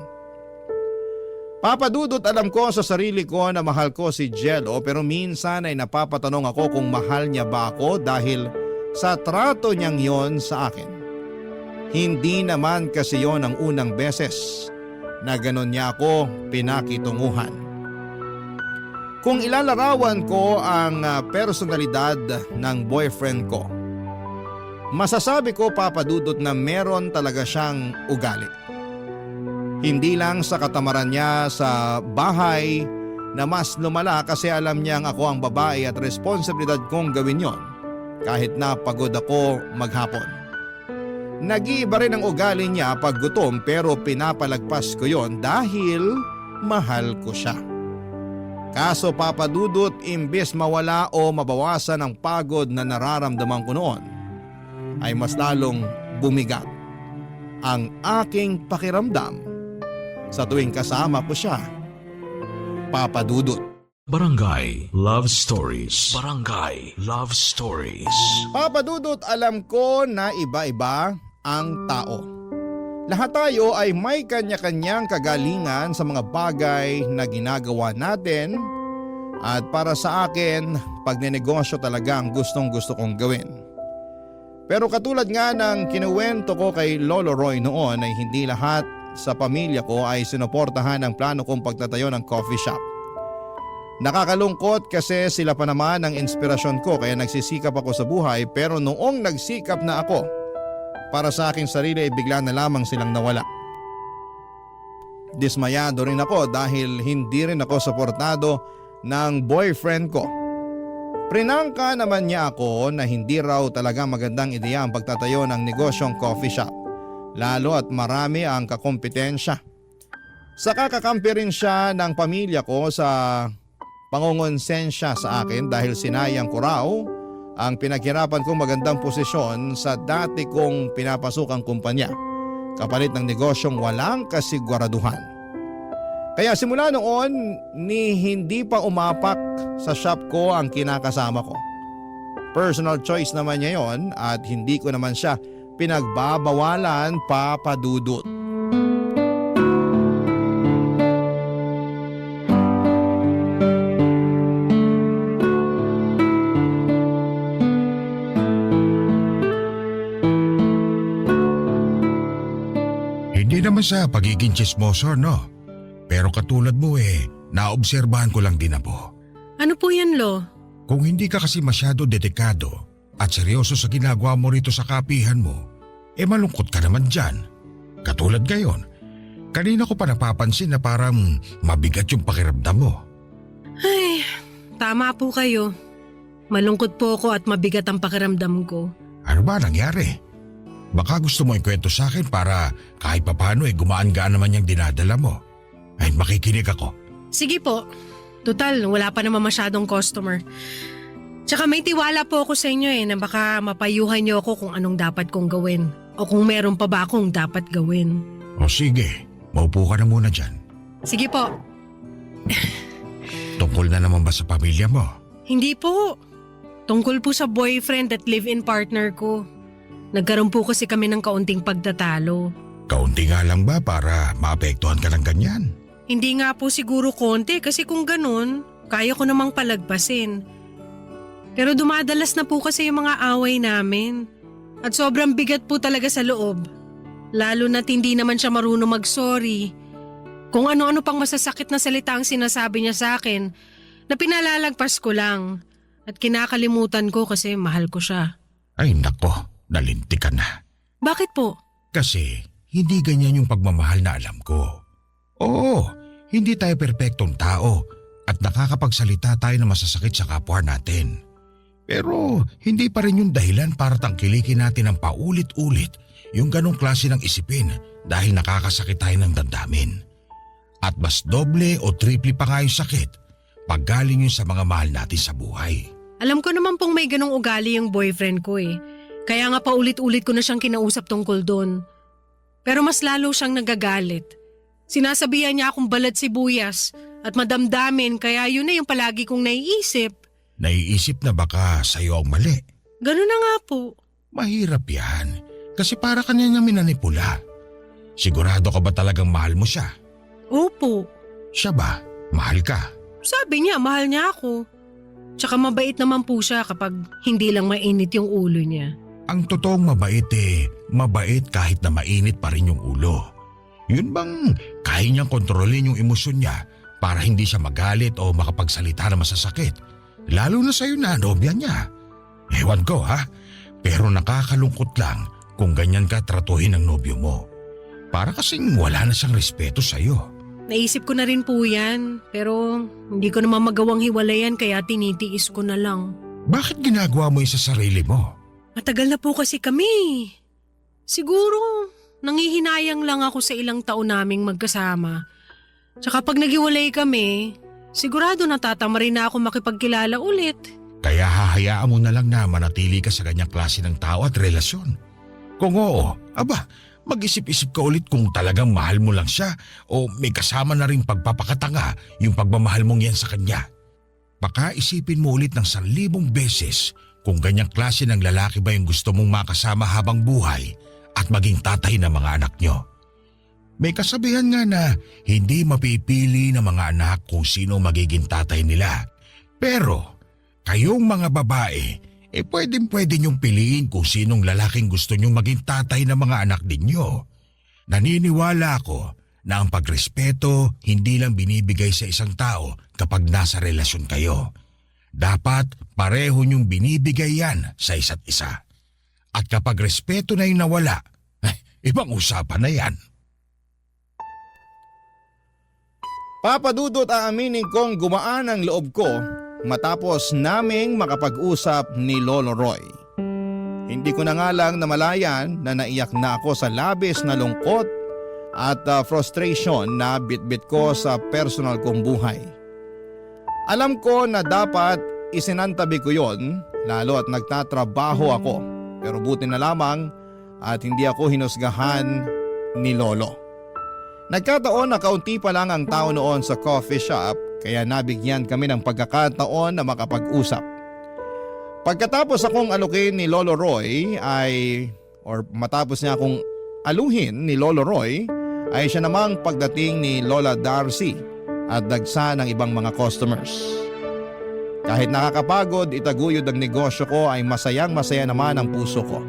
Papa Dudut, alam ko sa sarili ko na mahal ko si Jello pero minsan ay napapatanong ako kung mahal niya ba ako dahil sa trato niyang yon sa akin. Hindi naman kasi yon ang unang beses na ganon niya ako pinakitunguhan. Kung ilalarawan ko ang personalidad ng boyfriend ko, masasabi ko, Papa Dudut, na meron talaga siyang ugali. Hindi lang sa katamaran niya sa bahay na mas lumala kasi alam niyang ako ang babae at responsibilidad kong gawin yon kahit na pagod ako maghapon. Nag-iiba rin ang ugali niya pag gutom pero pinapalagpas ko yon dahil mahal ko siya. Kaso, Papa Dudut, imbes mawala o mabawasan ang pagod na nararamdaman ko noon, ay mas lalong bumigat ang aking pakiramdam sa tuwing kasama ko siya, Papa Dudut. Barangay Love Stories. Barangay Love Stories. Papa Dudut, alam ko na iba-iba ang tao. Lahat tayo ay may kanya-kanyang kagalingan sa mga bagay na ginagawa natin at para sa akin, pagnenegosyo talaga ang gustong-gusto kong gawin. Pero katulad nga ng kinuwento ko kay Lolo Roy noon ay hindi lahat sa pamilya ko ay sinuportahan ang plano kong pagtatayo ng coffee shop. Nakakalungkot kasi sila pa naman ang inspirasyon ko kaya nagsisikap ako sa buhay pero noong nagsikap na ako para sa aking sarili ay bigla na lamang silang nawala. Dismayado rin ako dahil hindi rin ako suportado ng boyfriend ko. Prinangka naman niya ako na hindi raw talaga magandang ideya ang pagtatayo ng negosyong coffee shop, lalo at marami ang kakompetensya. Saka kakampi rin siya ng pamilya ko sa pangongonsensya sa akin dahil sinayang ko raw ang pinaghirapan kong magandang posisyon sa dati kong pinapasukang kumpanya kapalit ng negosyong walang kasiguraduhan. Kaya simula noon ni hindi pa umapak sa shop ko ang kinakasama ko. Personal choice naman niya yon at hindi ko naman siya pinagbabawalan, Papa Dudut. Hindi naman sa pagiging chismoso, no? Pero katulad mo naobserbahan ko lang din ako. Ano po yan, Lo? Kung hindi ka kasi masyado dedikado at seryoso sa ginagawa mo rito sa kapihan mo, malungkot ka naman dyan. Katulad ngayon, kanina ko pa napapansin na parang mabigat yung pakiramdam mo. Ay, tama po kayo. Malungkot po ako at mabigat ang pakiramdam ko. Ano ba nangyari? Baka gusto mo ikwento sa akin para kahit papano gumaan-gaan naman yung dinadala mo. Ay, makikinig ako. Sige po. Total, wala pa naman masyadong customer. Tsaka may tiwala po ako sa inyo na baka mapayuhan niyo ako kung anong dapat kong gawin. O kung meron pa ba akong dapat gawin. O sige, maupo ka na muna dyan. Sige po. Tungkol na naman ba sa pamilya mo? Hindi po. Tungkol po sa boyfriend at live-in partner ko. Nagkaroon po kasi kami ng kaunting pagtatalo. Kaunti nga lang ba para maapektuhan ka ng ganyan? Hindi nga po siguro konti kasi kung ganun, kaya ko namang palagpasin. Pero dumadalas na po kasi yung mga away namin. At sobrang bigat po talaga sa loob. Lalo na't hindi naman siya marunong mag-sorry. Kung ano-ano pang masasakit na salita ang sinasabi niya sa akin na pinalalagpas ko lang. At kinakalimutan ko kasi mahal ko siya. Ay nako, nalinti ka na. Bakit po? Kasi hindi ganyan yung pagmamahal na alam ko. Oo, hindi tayo perpektong tao at nakakapagsalita tayo na masasakit sa kapwa natin. Pero hindi pa rin yung dahilan para tangkilikin natin ang paulit-ulit yung ganong klase ng isipin dahil nakakasakit tayo ng damdamin. At mas doble o triple pa nga yung sakit pag galing yun sa mga mahal natin sa buhay. Alam ko naman pong may ganong ugali yung boyfriend ko Kaya nga paulit-ulit ko na siyang kinausap tungkol doon. Pero mas lalo siyang nagagalit. Sinasabihan niya akong balad sibuyas at madamdamin kaya yun na yung palagi kong naiisip. Naiisip na baka sa'yo ang mali. Ganun na nga po. Mahirap yan kasi para ka niya minanipula. Sigurado ka ba talagang mahal mo siya? Opo. Siya ba? Mahal ka? Sabi niya, mahal niya ako. Tsaka mabait naman po siya kapag hindi lang mainit yung ulo niya. Ang totoong mabait mabait kahit na mainit pa rin yung ulo. Yun bang kaya niyang kontrolin yung emosyon niya para hindi siya magalit o makapagsalita na masasakit? Lalo na sa'yo na nobya niya. Ewan ko ha, pero nakakalungkot lang kung ganyan ka tratuhin ng nobyo mo. Para kasing wala na siyang respeto sa'yo. Naisip ko na rin po yan, pero hindi ko naman magawang hiwalayan kaya tinitiis ko na lang. Bakit ginagawa mo yun sa sarili mo? Matagal na po kasi kami. Siguro, nangihinayang lang ako sa ilang taon naming magkasama. Tsaka pag naghiwalay kami, sigurado natatama rin na ako makipagkilala ulit. Kaya hahayaan mo na lang na manatili ka sa ganyang klase ng tao at relasyon. Kung oo, aba, mag-isip-isip ka ulit kung talagang mahal mo lang siya o may kasama na rin pagpapakatanga yung pagmamahal mong yan sa kanya. Baka isipin mo ulit ng 1,000 beses kung ganyang klase ng lalaki ba yung gusto mong makasama habang buhay at maging tatay ng mga anak nyo. May kasabihan nga na hindi mapipili ng mga anak kung sino magiging tatay nila. Pero kayong mga babae, pwedeng-pwede niyong piliin kung sinong lalaking gusto niyong maging tatay ng mga anak ninyo. Naniniwala ako na ang pagrespeto hindi lang binibigay sa isang tao kapag nasa relasyon kayo. Dapat pareho niyong binibigay yan sa isa't isa. At kapag respeto na yung nawala, ibang usapan na yan. Papa Dudut, aaminin kong gumaan ang loob ko matapos naming makapag-usap ni Lolo Roy. Hindi ko na nga lang namalayan na naiyak na ako sa labis na lungkot at frustration na bitbit ko sa personal kong buhay. Alam ko na dapat isinantabi ko yon, lalo at nagtatrabaho ako, pero buti na lamang at hindi ako hinusgahan ni Lolo. Nagkataon na kaunti pa lang ang tao noon sa coffee shop kaya nabigyan kami ng pagkakataon na makapag-usap. Pagkatapos akong alukin ni Lolo Roy matapos niya akong aluhin ni Lolo Roy ay siya namang pagdating ni Lola Darcy at dagsa ng ibang mga customers. Kahit nakakapagod itaguyod ang negosyo ko ay masayang-masaya naman ang puso ko.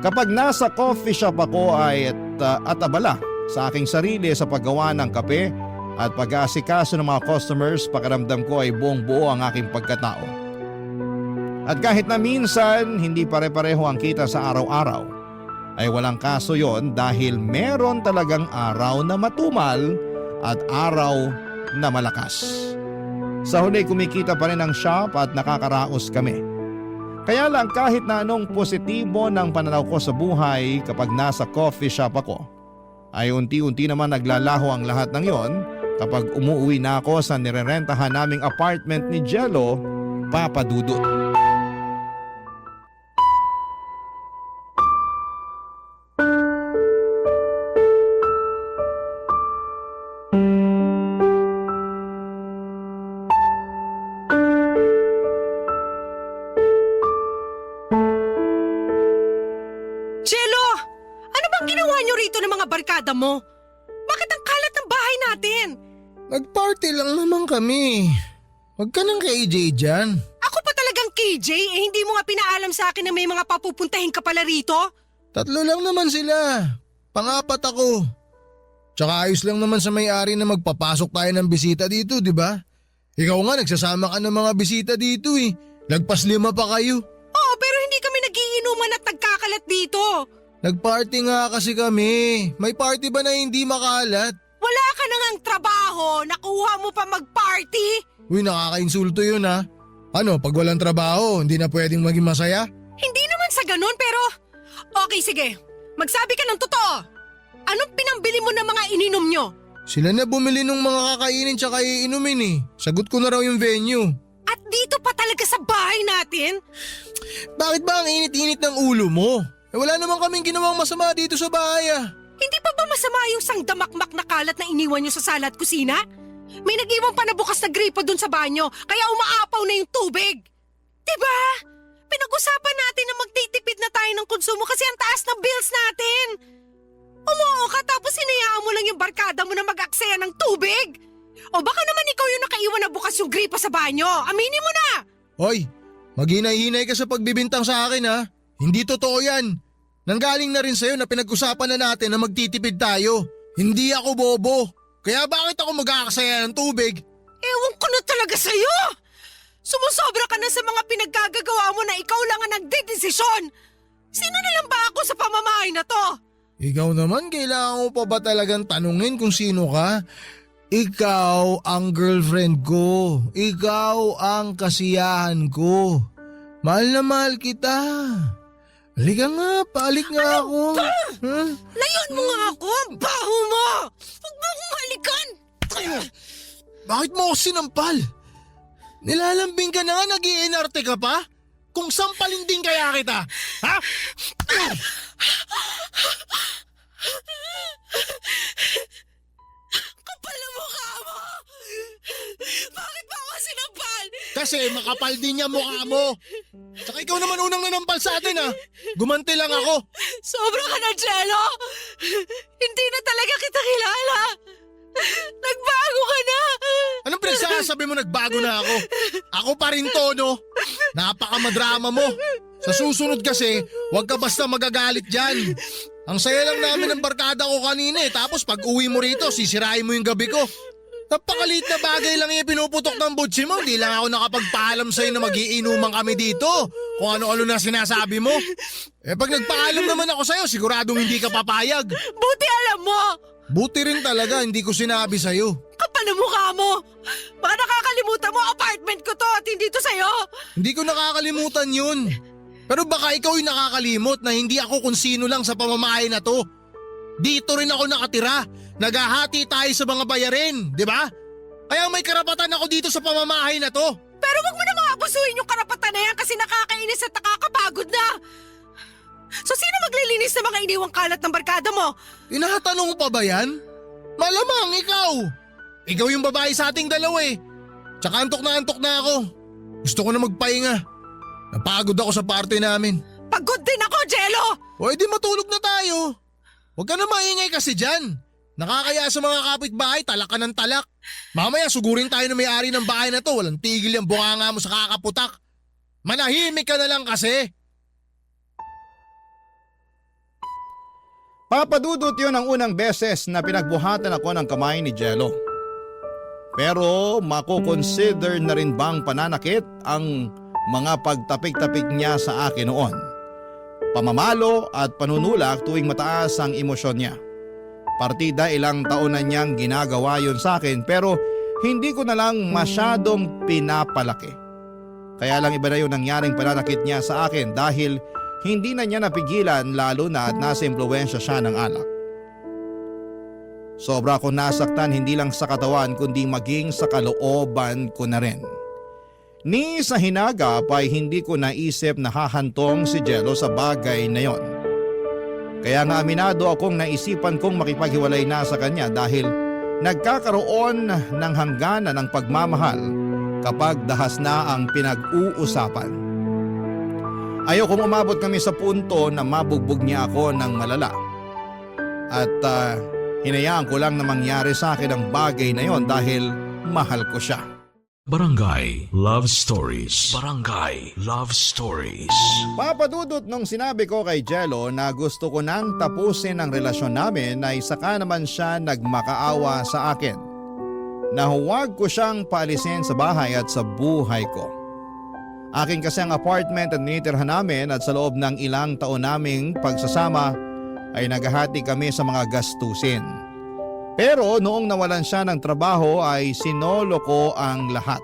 Kapag nasa coffee shop ako ay at abala sa aking sarili sa paggawa ng kape at pag-aasikaso ng mga customers, pakiramdam ko ay buong-buo ang aking pagkatao. At kahit na minsan hindi pare-pareho ang kita sa araw-araw, ay walang kaso yon dahil meron talagang araw na matumal at araw na malakas. Sa huli kumikita pa rin ang shop at nakakaraos kami. Kaya lang kahit na anong positibo ng pananaw ko sa buhay kapag nasa coffee shop ako, ay unti-unti naman naglalaho ang lahat ng yon kapag umuwi na ako sa nirerentahan naming apartment ni Jello, Papa Dudut. Barkada mo? Bakit ang kalat ng bahay natin? Nag-party lang naman kami. Huwag ka nang KJ dyan. Ako pa talagang KJ, hindi mo nga pinaalam sa akin na may mga papupuntahin ka pala rito? 3 lang naman sila. Pang-4 ako. Tsaka ayos lang naman sa may-ari na magpapasok tayo ng bisita dito, di ba? Ikaw nga nagsasama ka ng mga bisita dito eh. Lagpas 5 pa kayo. Oo, pero hindi kami nagiinuman at nagkakalat dito. Nag-party nga kasi kami. May party ba na hindi makalat? Wala ka na ngang trabaho, nakuha mo pa mag-party? Uy, nakakainsulto yun ha. Ano, pag walang trabaho, hindi na pwedeng maging masaya? Hindi naman sa ganun pero… Okay, sige. Magsabi ka ng totoo. Anong pinambili mo ng mga ininom nyo? Sila na bumili ng mga kakainin tsaka iinumin eh. Sagot ko na raw yung venue. At dito pa talaga sa bahay natin? Bakit ba ang init-init ng ulo mo? Wala naman kaming ginawang masama dito sa bahay ah. Hindi pa ba masama yung sangdamakmak na kalat na iniwan nyo sa sala at kusina? May nag-iwan pa na bukas na gripo dun sa banyo kaya umaapaw na yung tubig. Diba? Pinag-usapan natin na magtitipid na tayo ng konsumo kasi ang taas ng bills natin. Umuo ka tapos hinayaan mo lang yung barkada mo na mag-aksaya ng tubig. O baka naman ikaw yung nakaiwan na bukas yung gripa sa banyo. Aminin mo na! Hoy, maghinay-hinay ka sa pagbibintang sa akin ha. Hindi totoo yan. Nanggaling na rin sa'yo na pinag-usapan na natin na magtitipid tayo. Hindi ako bobo. Kaya bakit ako magkakasaya ng tubig? Ewan ko na talaga sa'yo! Sumusobra ka na sa mga pinaggagawa mo na ikaw lang ang nagdedesisyon! Sino na lang ba ako sa pamamahay na to? Ikaw naman, kailangan mo pa ba talagang tanungin kung sino ka? Ikaw ang girlfriend ko. Ikaw ang kasiyahan ko. Mahal na mahal kita. Halika nga, paalik nga ako. Huh? Layon mo nga ako! Ang baho mo! Huwag mo akong halikan! Bakit mo ako sinampal? Nilalambing ka na nga, nag-iinarte ka pa? Kung sampalin din kaya kita, ha? Kapal na mukha mo! Bakit ba ako sinampal? Kasi makapal din niya mukha mo. Tsaka ikaw naman unang nanampal sa atin, ha? Gumanti lang ako. Sobra ka na, Jello! Hindi na talaga kita kilala! Nagbago ka na! Anong pinagsasabi mo nagbago na ako? Ako pa rin to, no? Napakamadrama mo. Sa susunod kasi, huwag ka basta magagalit dyan. Ang saya lang namin ng barkada ko kanina eh. Tapos pag uwi mo rito, sisirain mo yung gabi ko. Napakaliit na bagay lang yung pinuputok ng butsi mo. Hindi lang ako nakapagpaalam sa'yo na magiinuman kami dito. Kung ano-ano na sinasabi mo. Eh pag nagpaalam naman ako sa'yo, siguradong hindi ka papayag. Buti alam mo! Buti rin talaga, hindi ko sinabi sa'yo. Kapal na mukha mo! Baka nakakalimutan mo, apartment ko to at hindi to sa'yo! Hindi ko nakakalimutan yun. Pero baka ikaw yung nakakalimot na hindi ako kung sino lang sa pamamahay na to. Dito rin ako nakatira. Naghahati tayo sa mga bayarin, di ba? Kaya may karapatan ako dito sa pamamahay na to. Pero wag mo namang abusuhin yung karapatan na yan kasi nakakainis at nakakapagod na! So sino maglilinis ng mga iniwang kalat ng barkada mo? Tinatanong pa ba yan? Malamang ikaw. Ikaw yung babae sa ating dalawa eh. Tsaka antok na ako. Gusto ko na magpahinga. Napagod ako sa party namin. Pagod din ako, Jello! O edi matulog na tayo. Huwag ka na maingay kasi dyan. Nakakaya sa mga kapitbahay, talak ka ng talak. Mamaya sugurin tayo na may-ari ng bahay na to. Walang tigil yung bunganga mo sa kakaputak. Manahimik ka na lang kasi. Papadudot yun ang unang beses na pinagbuhatan ako ng kamay ni Jello. Pero mako-consider na rin bang pananakit ang mga pagtapik-tapik niya sa akin noon? Pamamalo at panunulak tuwing mataas ang emosyon niya. Partida ilang taon na niyang ginagawa yun sa akin pero hindi ko na lang masyadong pinapalaki. Kaya lang iba na yung nangyaring pananakit niya sa akin dahil hindi na niya napigilan lalo na at nasa impluwensya siya ng alak. Sobra akong nasaktan hindi lang sa katawan kundi maging sa kalooban ko na rin. Ni sa hinagap ay hindi ko naisip na hahantong si Jello sa bagay na yon. Kaya nga aminado akong naisipan kong makipaghiwalay na sa kanya dahil nagkakaroon ng hangganan ng pagmamahal kapag dahas na ang pinag-uusapan. Ayokong umabot kami sa punto na mabugbog niya ako ng malala. At hinayaan ko lang na mangyari sa akin ang bagay na yon dahil mahal ko siya. Barangay Love Stories. Barangay Love Stories. Papadudot nung sinabi ko kay Jello na gusto ko nang tapusin ang relasyon namin ay saka naman siya nagmakaawa sa akin. Na huwag ko siyang paalisin sa bahay at sa buhay ko. Akin kasi ang apartment at tinitirhan namin at sa loob ng ilang taon naming pagsasama ay naghahati kami sa mga gastusin. Pero noong nawalan siya ng trabaho ay sinolo ko ang lahat.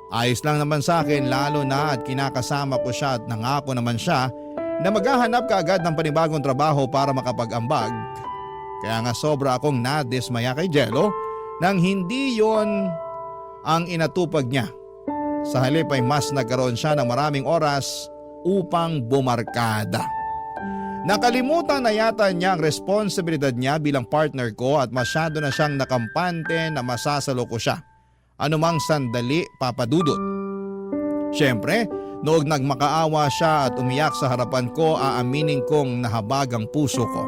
Ayos lang naman sa akin lalo na at kinakasama ko siya at nangako naman siya na maghahanap kaagad ng panibagong trabaho para makapag-ambag. Kaya nga sobra akong nadismaya kay Jello nang hindi yon ang inatupag niya. Sa halip ay mas nagkaroon siya ng maraming oras upang bumarkada. Nakalimutan na yata niya ang responsibilidad niya bilang partner ko at masyado na siyang nakampante na masasalo ko siya. Anumang sandali papadudot. Siyempre, noong nagmakaawa siya at umiyak sa harapan ko, aaminin kong nahabag ang puso ko.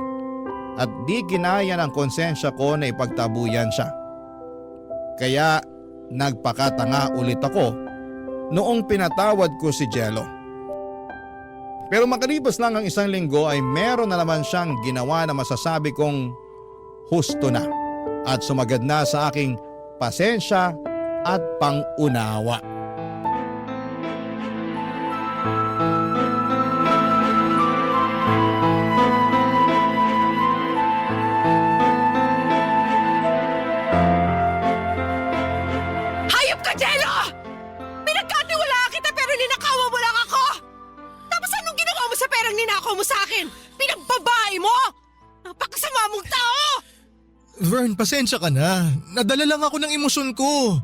At di kinaya ng konsensya ko na ipagtabuyan siya. Kaya nagpakatanga ulit ako noong pinatawad ko si Jello. Pero makalipas lang ang isang linggo ay meron na naman siyang ginawa na masasabi kong husto na at sumagad na sa aking pasensya at pangunawa. Hayop ka, Jello! Pinagkatiwalaan kita pero ninakawan mo lang ako! Tapos anong ginawa mo sa perang ninakaw mo sa akin? Pinagbabae mo! Napakasama mong tao! Vern, pasensya ka na. Nadala lang ako ng emosyon ko.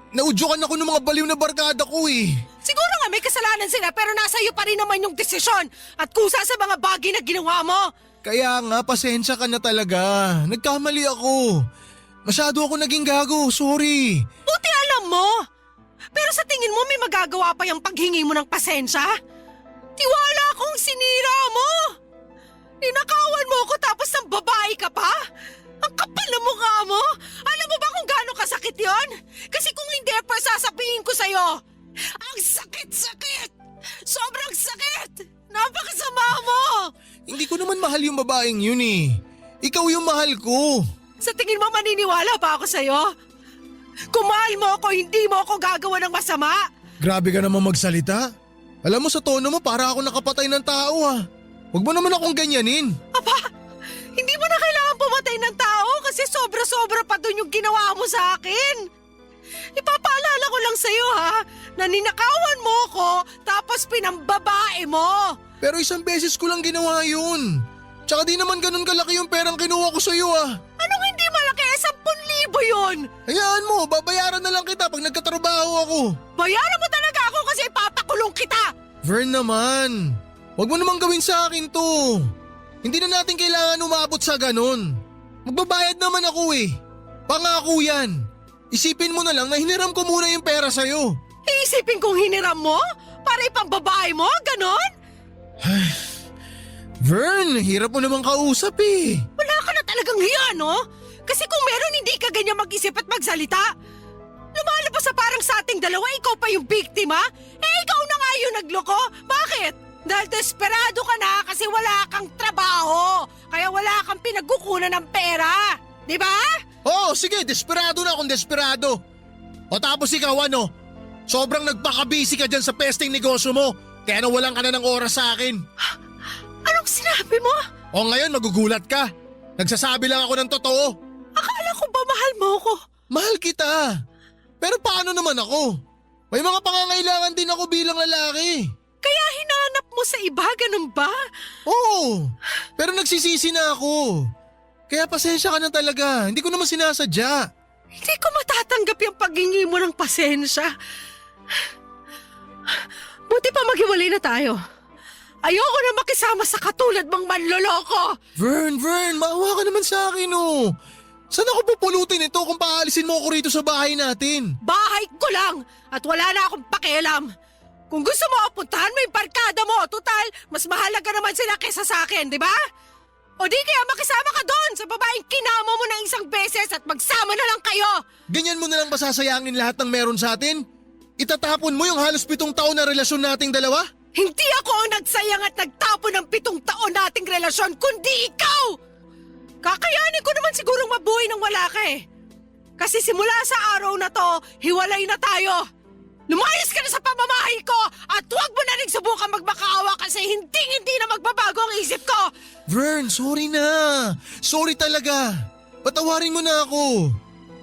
Naudyokan ako ng mga baliw na barkada ko eh. Siguro nga may kasalanan sila pero nasa iyo pa rin naman yung desisyon at kusa sa mga bagay na ginawa mo. Kaya nga, pasensya ka na talaga. Nagkamali ako. Masyado ako naging gago, sorry. Buti alam mo. Pero sa tingin mo may magagawa pa yung paghingi mo ng pasensya? Tiwala akong sinira mo. Ninakawan mo ako tapos ng babae ka pa? Ang kapal na mukha mo! Alam mo ba kung gaano kasakit yon? Kasi kung hindi pa sasabihin ko sa'yo, ang sakit-sakit! Sobrang sakit! Napakasama mo! Hindi ko naman mahal yung babaeng yun eh. Ikaw yung mahal ko. Sa tingin mo maniniwala pa ako sa'yo? Kung mahal mo ako, hindi mo ako gagawa ng masama! Grabe ka naman magsalita. Alam mo sa tono mo para ako nakapatay ng tao ah. Huwag mo naman akong ganyanin. Aba, hindi mo na kailangan pumatay ng tao kasi sobra-sobra pa dun yung ginawa mo sa akin. Ipapaalala ko lang sa'yo ha, na ninakawan mo ko tapos pinambabae mo. Pero isang beses ko lang ginawa yun. Tsaka di naman ganun kalaki yung perang kinuha ko sa'yo ah. Anong hindi malaki? 10,000 yun. Hayaan mo, babayaran na lang kita pag nagkatrabaho ako. Bayaran mo talaga ako kasi ipapakulong kita. Vern naman, huwag mo naman gawin sa akin to. Hindi na natin kailangan umabot sa ganun. Magbabayad naman ako eh. Pangako yan. Isipin mo na lang na hiniram ko muna yung pera sa'yo. Iisipin kong hiniram mo? Para ipambabae mo? Ganon? Vern, hirap mo naman kausap eh. Wala ka na talagang hiya, no? Kasi kung meron hindi ka ganyan mag-isip at magsalita. Lumalabas sa parang sa ating dalawa, ikaw pa yung biktima? Ikaw na nga yung nagloko. Bakit? Dahil desperado ka na kasi wala kang trabaho. Kaya wala kang pinagkukunan ng pera. Di ba? Oo, sige, desperado na akong desperado. O tapos ikaw ano? Sobrang nagpaka-busy ka dyan sa pesting negosyo mo. Kaya nawalan ka na ng oras sa akin. Anong sinabi mo? O ngayon magugulat ka. Nagsasabi lang ako ng totoo. Akala ko ba mahal mo ko? Mahal kita. Pero paano naman ako? May mga pangangailangan din ako bilang lalaki. Kaya hinanap mo sa iba, ganun ba? Oo, pero nagsisisi na ako. Kaya pasensya ka na talaga, hindi ko naman sinasadya. Hindi ko matatanggap yung paghingi mo ng pasensya. Buti pa maghiwalay na tayo. Ayoko na makisama sa katulad mong manloloko. Vern, maawa ka naman sa akin oh. Saan ako pupulutin ito kung paalisin mo ako rito sa bahay natin? Bahay ko lang at wala na akong pakialam. Kung gusto mo, puntahan mo yung barkada mo. Total, mas mahalaga naman sila kesa sa akin, di ba? O di kaya makisama ka doon sa babaeng kinama mo ng isang beses at magsama na lang kayo. Ganyan mo na lang ba sasayangin lahat ng meron sa atin? Itatapon mo yung halos 7 taon na relasyon nating dalawa? Hindi ako ang nagsayang at nagtapon ng 7 taon nating relasyon, kundi ikaw! Kakayanin ko naman sigurong mabuhay nang wala ka eh. Kasi simula sa araw na to, hiwalay na tayo. Lumayas ka na sa pamamahay ko at huwag mo na rin subukan magmakaawa kasi hindi na magbabago ang isip ko. Vern, sorry na. Sorry talaga. Patawarin mo na ako.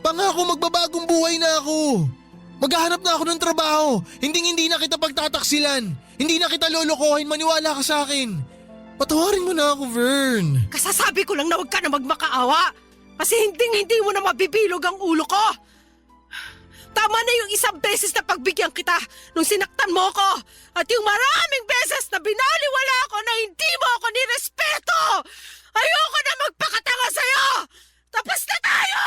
Pangako magbabagong buhay na ako. Maghahanap na ako ng trabaho. Hindi na kita pagtataksilan. Hindi na kita lolokohin, maniwala ka sa akin. Patawarin mo na ako, Vern. Kasasabi ko lang na huwag ka na magmakaawa. Kasi hindi mo na mabibilog ang ulo ko. Tama na yung isang beses na pagbigyan kita nung sinaktan mo ko. At yung maraming beses na binaliwala ko na hindi mo ako nirespeto. Ayoko na magpakatanga sa'yo. Tapos na tayo!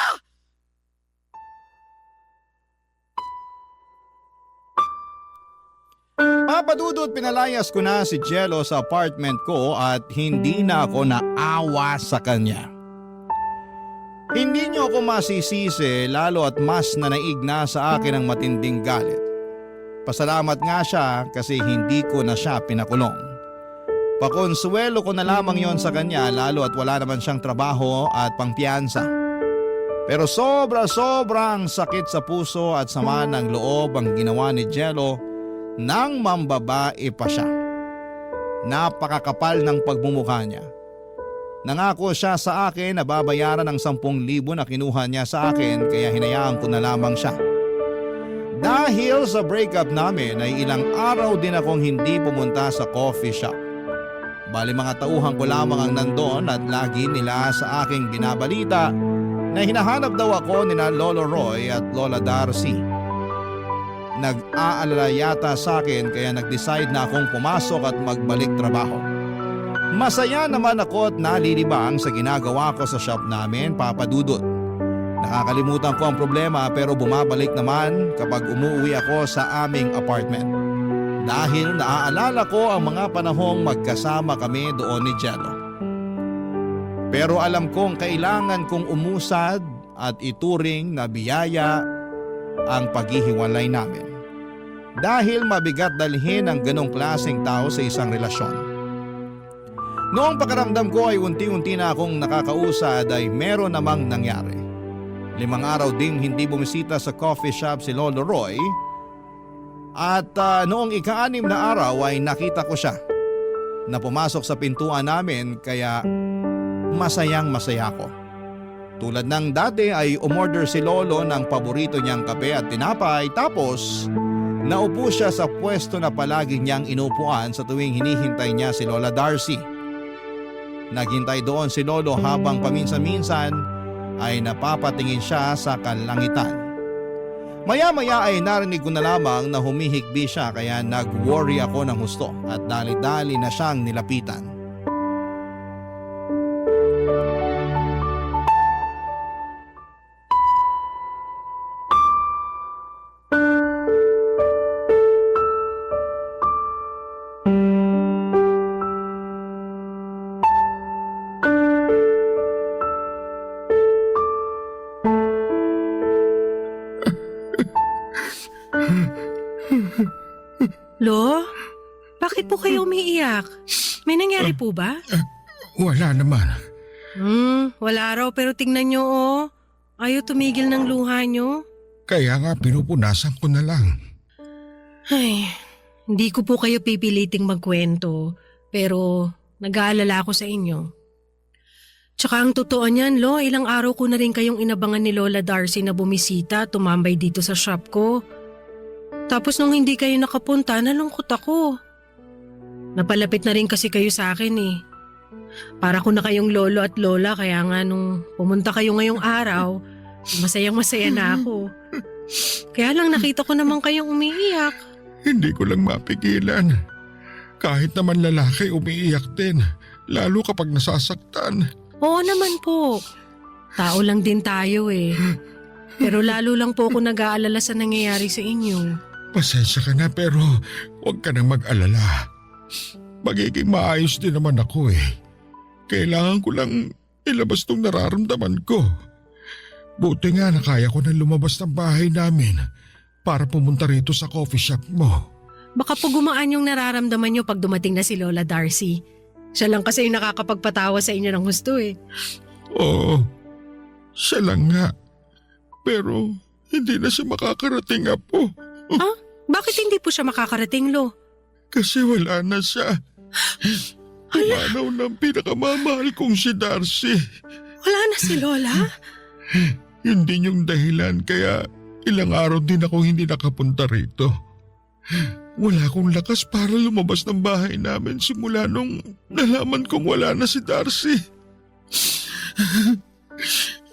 Papadudot pinalayas ko na si Jello sa apartment ko at hindi na ako naawa sa kanya. Hindi niyo ako masisisi lalo at mas nanaig na sa akin ang matinding galit. Pasalamat nga siya kasi hindi ko na siya pinakulong. Pakonsuelo ko na lamang yon sa kanya lalo at wala naman siyang trabaho at pangpiyansa. Pero sobrang sakit sa puso at sama ng loob ang ginawa ni Jello nang mambabae pa siya. Napakakapal ng pagmumukha niya. Nangako siya sa akin na babayaran ng 10,000 na kinuha niya sa akin kaya hinayaan ko na lamang siya. Dahil sa breakup namin ay ilang araw din akong hindi pumunta sa coffee shop. Bali mga tauhan ko lamang ang nandoon at lagi nila sa aking binabalita na hinahanap daw ako nina Lolo Roy at Lola Darcy. Nag-aalala yata sa akin kaya nag-decide na akong pumasok at magbalik trabaho. Masaya naman ako at nalilibang sa ginagawa ko sa shop namin, Papa Dudut. Nakakalimutan ko ang problema pero bumabalik naman kapag umuwi ako sa aming apartment. Dahil naaalala ko ang mga panahong magkasama kami doon ni Jello. Pero alam kong kailangan kong umusad at ituring na biyaya ang paghihiwalay namin. Dahil mabigat dalhin ang ganong klaseng tao sa isang relasyon. Noong pakiramdam ko ay unti-unti na akong nakakausad ay meron namang nangyari. 5 araw ding hindi bumisita sa coffee shop si Lolo Roy at noong ika-6 na araw ay nakita ko siya na pumasok sa pintuan namin kaya masayang-masaya ko. Tulad ng dati ay umorder si Lolo ng paborito niyang kape at tinapay tapos naupo siya sa pwesto na palagi niyang inupuan sa tuwing hinihintay niya si Lola Darcy. Naghintay doon si Lolo habang paminsan-minsan ay napapatingin siya sa kalangitan. Maya-maya ay narinig ko na lamang na humihikbi siya kaya nag-worry ako ng husto at dali-dali na siyang nilapitan. Lo, bakit po kayo umiiyak? May nangyari po ba? Wala naman. Wala raw pero tingnan nyo oh. Ayaw tumigil ng luha nyo. Kaya nga pinupunasan ko na lang. Ay, hindi ko po kayo pipiliting magkwento. Pero nag-aalala ako sa inyo. Tsaka ang totoo niyan, Lo, ilang araw ko na rin kayong inabangan ni Lola Darcy na bumisita, tumambay dito sa shop ko. Tapos nung hindi kayo nakapunta, nalungkot ako. Napalapit na rin kasi kayo sa akin eh. Para ko na kayong lolo at lola kaya nga nung pumunta kayo ngayong araw, masayang-masaya na ako. Kaya lang nakita ko naman kayong umiiyak. Hindi ko lang mapigilan. Kahit naman lalaki umiiyak din, lalo kapag nasasaktan. Oo naman po. Tao lang din tayo eh. Pero lalo lang po ako nag-aalala sa nangyayari sa inyo. Pasensya ka na pero huwag ka nang mag-alala. Magiging maayos din naman ako eh. Kailangan ko lang ilabas tong nararamdaman ko. Buti nga na kaya ko na lumabas ng bahay namin para pumunta rito sa coffee shop mo. Baka po gumaan yung nararamdaman nyo pag dumating na si Lola Darcy. Siya lang kasi yung nakakapagpatawa sa inyo ng gusto eh. Oo, siya lang nga. Pero hindi na siya makakarating, Apo. Ah? Bakit hindi po siya makakarating, Lo? Kasi wala na siya. Pumanaw ng pinakamamahal kong si Darcy. Wala na si Lola? Yun din yung dahilan kaya ilang araw din ako hindi nakapunta rito. Wala akong lakas para lumabas ng bahay namin simula nung nalaman kong wala na si Darcy.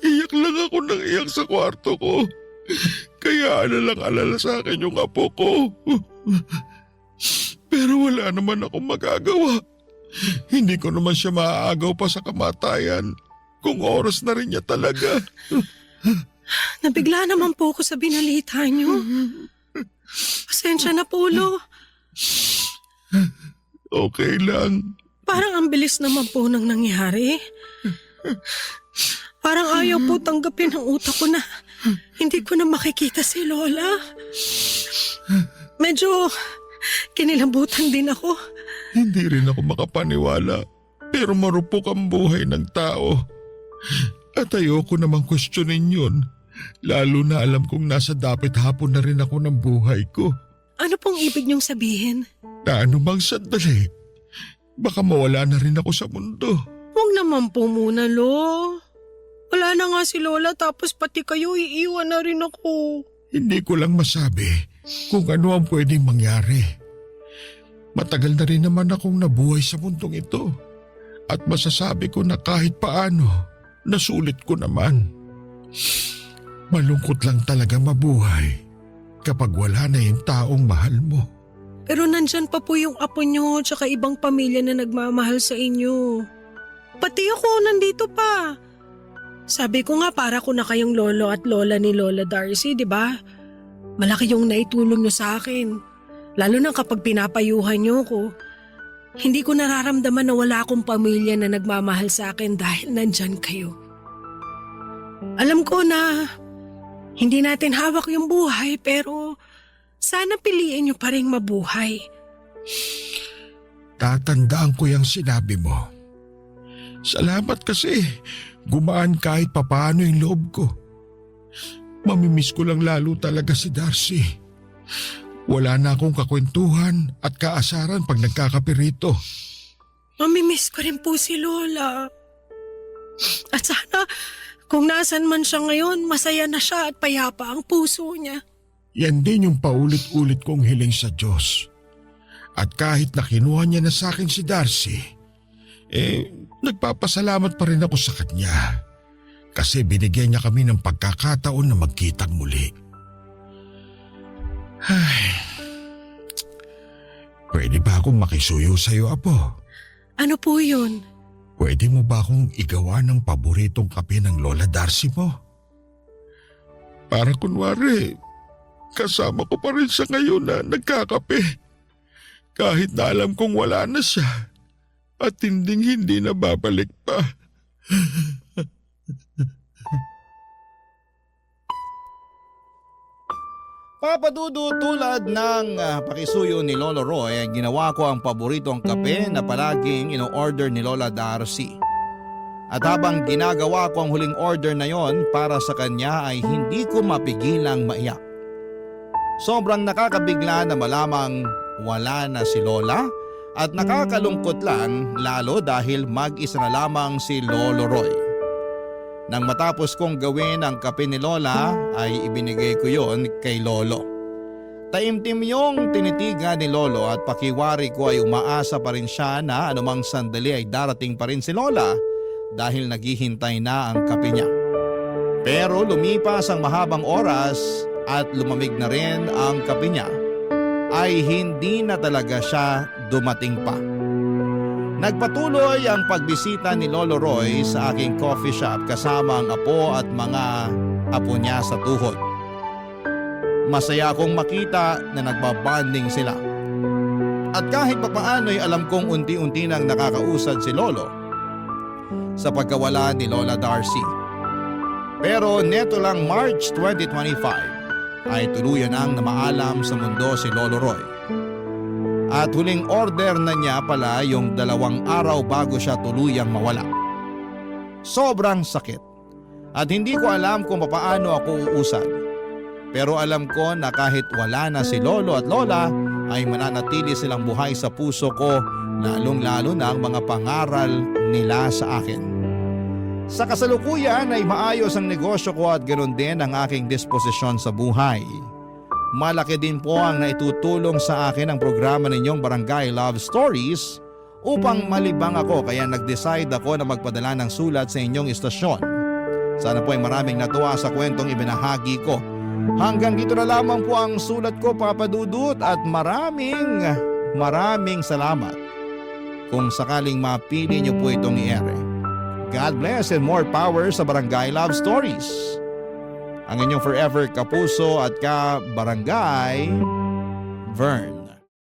Iyak lang ako nang iyak sa kwarto ko. Kaya alalang-alala sa akin yung apo ko. Pero wala naman akong magagawa. Hindi ko naman siya maaagaw pa sa kamatayan kung oras na rin niya talaga. Nabigla naman po ako sa binalita niyo. Pasensya na po, Lo. Okay lang. Parang ang bilis naman po nang nangyari. Parang ayaw po tanggapin ng utak ko na hindi ko na makikita si Lola. Medyo kinilabutan din ako. Hindi rin ako makapaniwala, pero marupok ang buhay ng tao. At ayoko namang questionin yun, lalo na alam kong nasa dapit hapon na rin ako ng buhay ko. Ano pong ibig niyong sabihin? Na anumang sandali, baka mawala na rin ako sa mundo. Huwag naman po muna, Lo. Wala na nga si Lola tapos pati kayo iiwan na rin ako. Hindi ko lang masabi kung ano ang pwedeng mangyari. Matagal na rin naman akong nabuhay sa mundong ito. At masasabi ko na kahit paano, nasulit ko naman. Malungkot lang talaga mabuhay kapag wala na yung taong mahal mo. Pero nandyan pa po yung apo niyo tsaka ibang pamilya na nagmamahal sa inyo. Pati ako nandito pa. Sabi ko nga para ko na kayong lolo at lola ni Lola Darcy, di ba? Malaki yung naitulong niyo sa akin. Lalo na kapag pinapayuhan niyo ko. Hindi ko nararamdaman na wala akong pamilya na nagmamahal sa akin dahil nandyan kayo. Alam ko na hindi natin hawak yung buhay pero sana piliin niyo pa rin mabuhay. Tatandaan ko yung sinabi mo. Salamat kasi gumaan kahit papaano yung loob ko. Mamimiss ko lang lalo talaga si Darcy. Wala na akong kakwentuhan at kaasaran pag nagkakapirito. Mamimiss ko rin po si Lola. At sana kung nasan man siya ngayon, masaya na siya at payapa ang puso niya. Yan din yung paulit-ulit kong hiling sa Diyos. At kahit na kinuha niya na sa akin si Darcy, nagpapasalamat pa rin ako sa kanya. Kasi binigyan niya kami ng pagkakataon na magkitang muli. Ay, pwede ba akong makisuyo sa'yo, Apo? Ano po yun? Pwede mo ba akong igawa ng paboritong kape ng Lola Darcy mo? Para kunwari, kasama ko pa rin siya ngayon na nagkakape. Kahit na alam kong wala na siya at hindi na babalik pa. Papadudu, tulad ng pakisuyo ni Lolo Roy, ginawa ko ang paboritong kape na palaging ino-order ni Lola Darcy. At habang ginagawa ko ang huling order na yon para sa kanya ay hindi ko mapigilang maiyak. Sobrang nakakabigla na malamang wala na si Lola at nakakalungkot lang lalo dahil mag-isa na lamang si Lolo Roy. Nang matapos kong gawin ang kape ni Lola ay ibinigay ko yon kay Lolo. Taimtim yung tinitigan ni Lolo at pakiwari ko ay umaasa pa rin siya na anumang sandali ay darating pa rin si Lola dahil naghihintay na ang kape niya. Pero lumipas ang mahabang oras at lumamig na rin ang kape niya ay hindi na talaga siya dumating pa. Nagpatuloy ang pagbisita ni Lolo Roy sa aking coffee shop kasama ang apo at mga apo niya sa tuhod. Masaya akong makita na nagbabanding sila. At kahit papaano ay alam kong unti-unti nang nakakausad si Lolo sa pagkawala ni Lola Darcy. Pero neto lang March 2025 ay tuluyan ang namaalam sa mundo si Lolo Roy. At huling order na niya pala yung 2 araw bago siya tuluyang mawala. Sobrang sakit. At hindi ko alam kung paano ako uusad. Pero alam ko na kahit wala na si Lolo at Lola ay mananatili silang buhay sa puso ko, lalong-lalo na ang mga pangaral nila sa akin. Sa kasalukuyan ay maayos ang negosyo ko at ganoon din ang aking disposisyon sa buhay. Malaki din po ang naitutulong sa akin ang programa ninyong Barangay Love Stories upang malibang ako kaya nag-decide ako na magpadala ng sulat sa inyong istasyon. Sana po ay maraming natuwa sa kwentong ibinahagi ko. Hanggang dito na lamang po ang sulat ko, Papa Dudut, at maraming salamat kung sakaling mapili niyo po itong i-ere. God bless and more power sa Barangay Love Stories. Ang inyong forever kapuso at ka-barangay, Vern.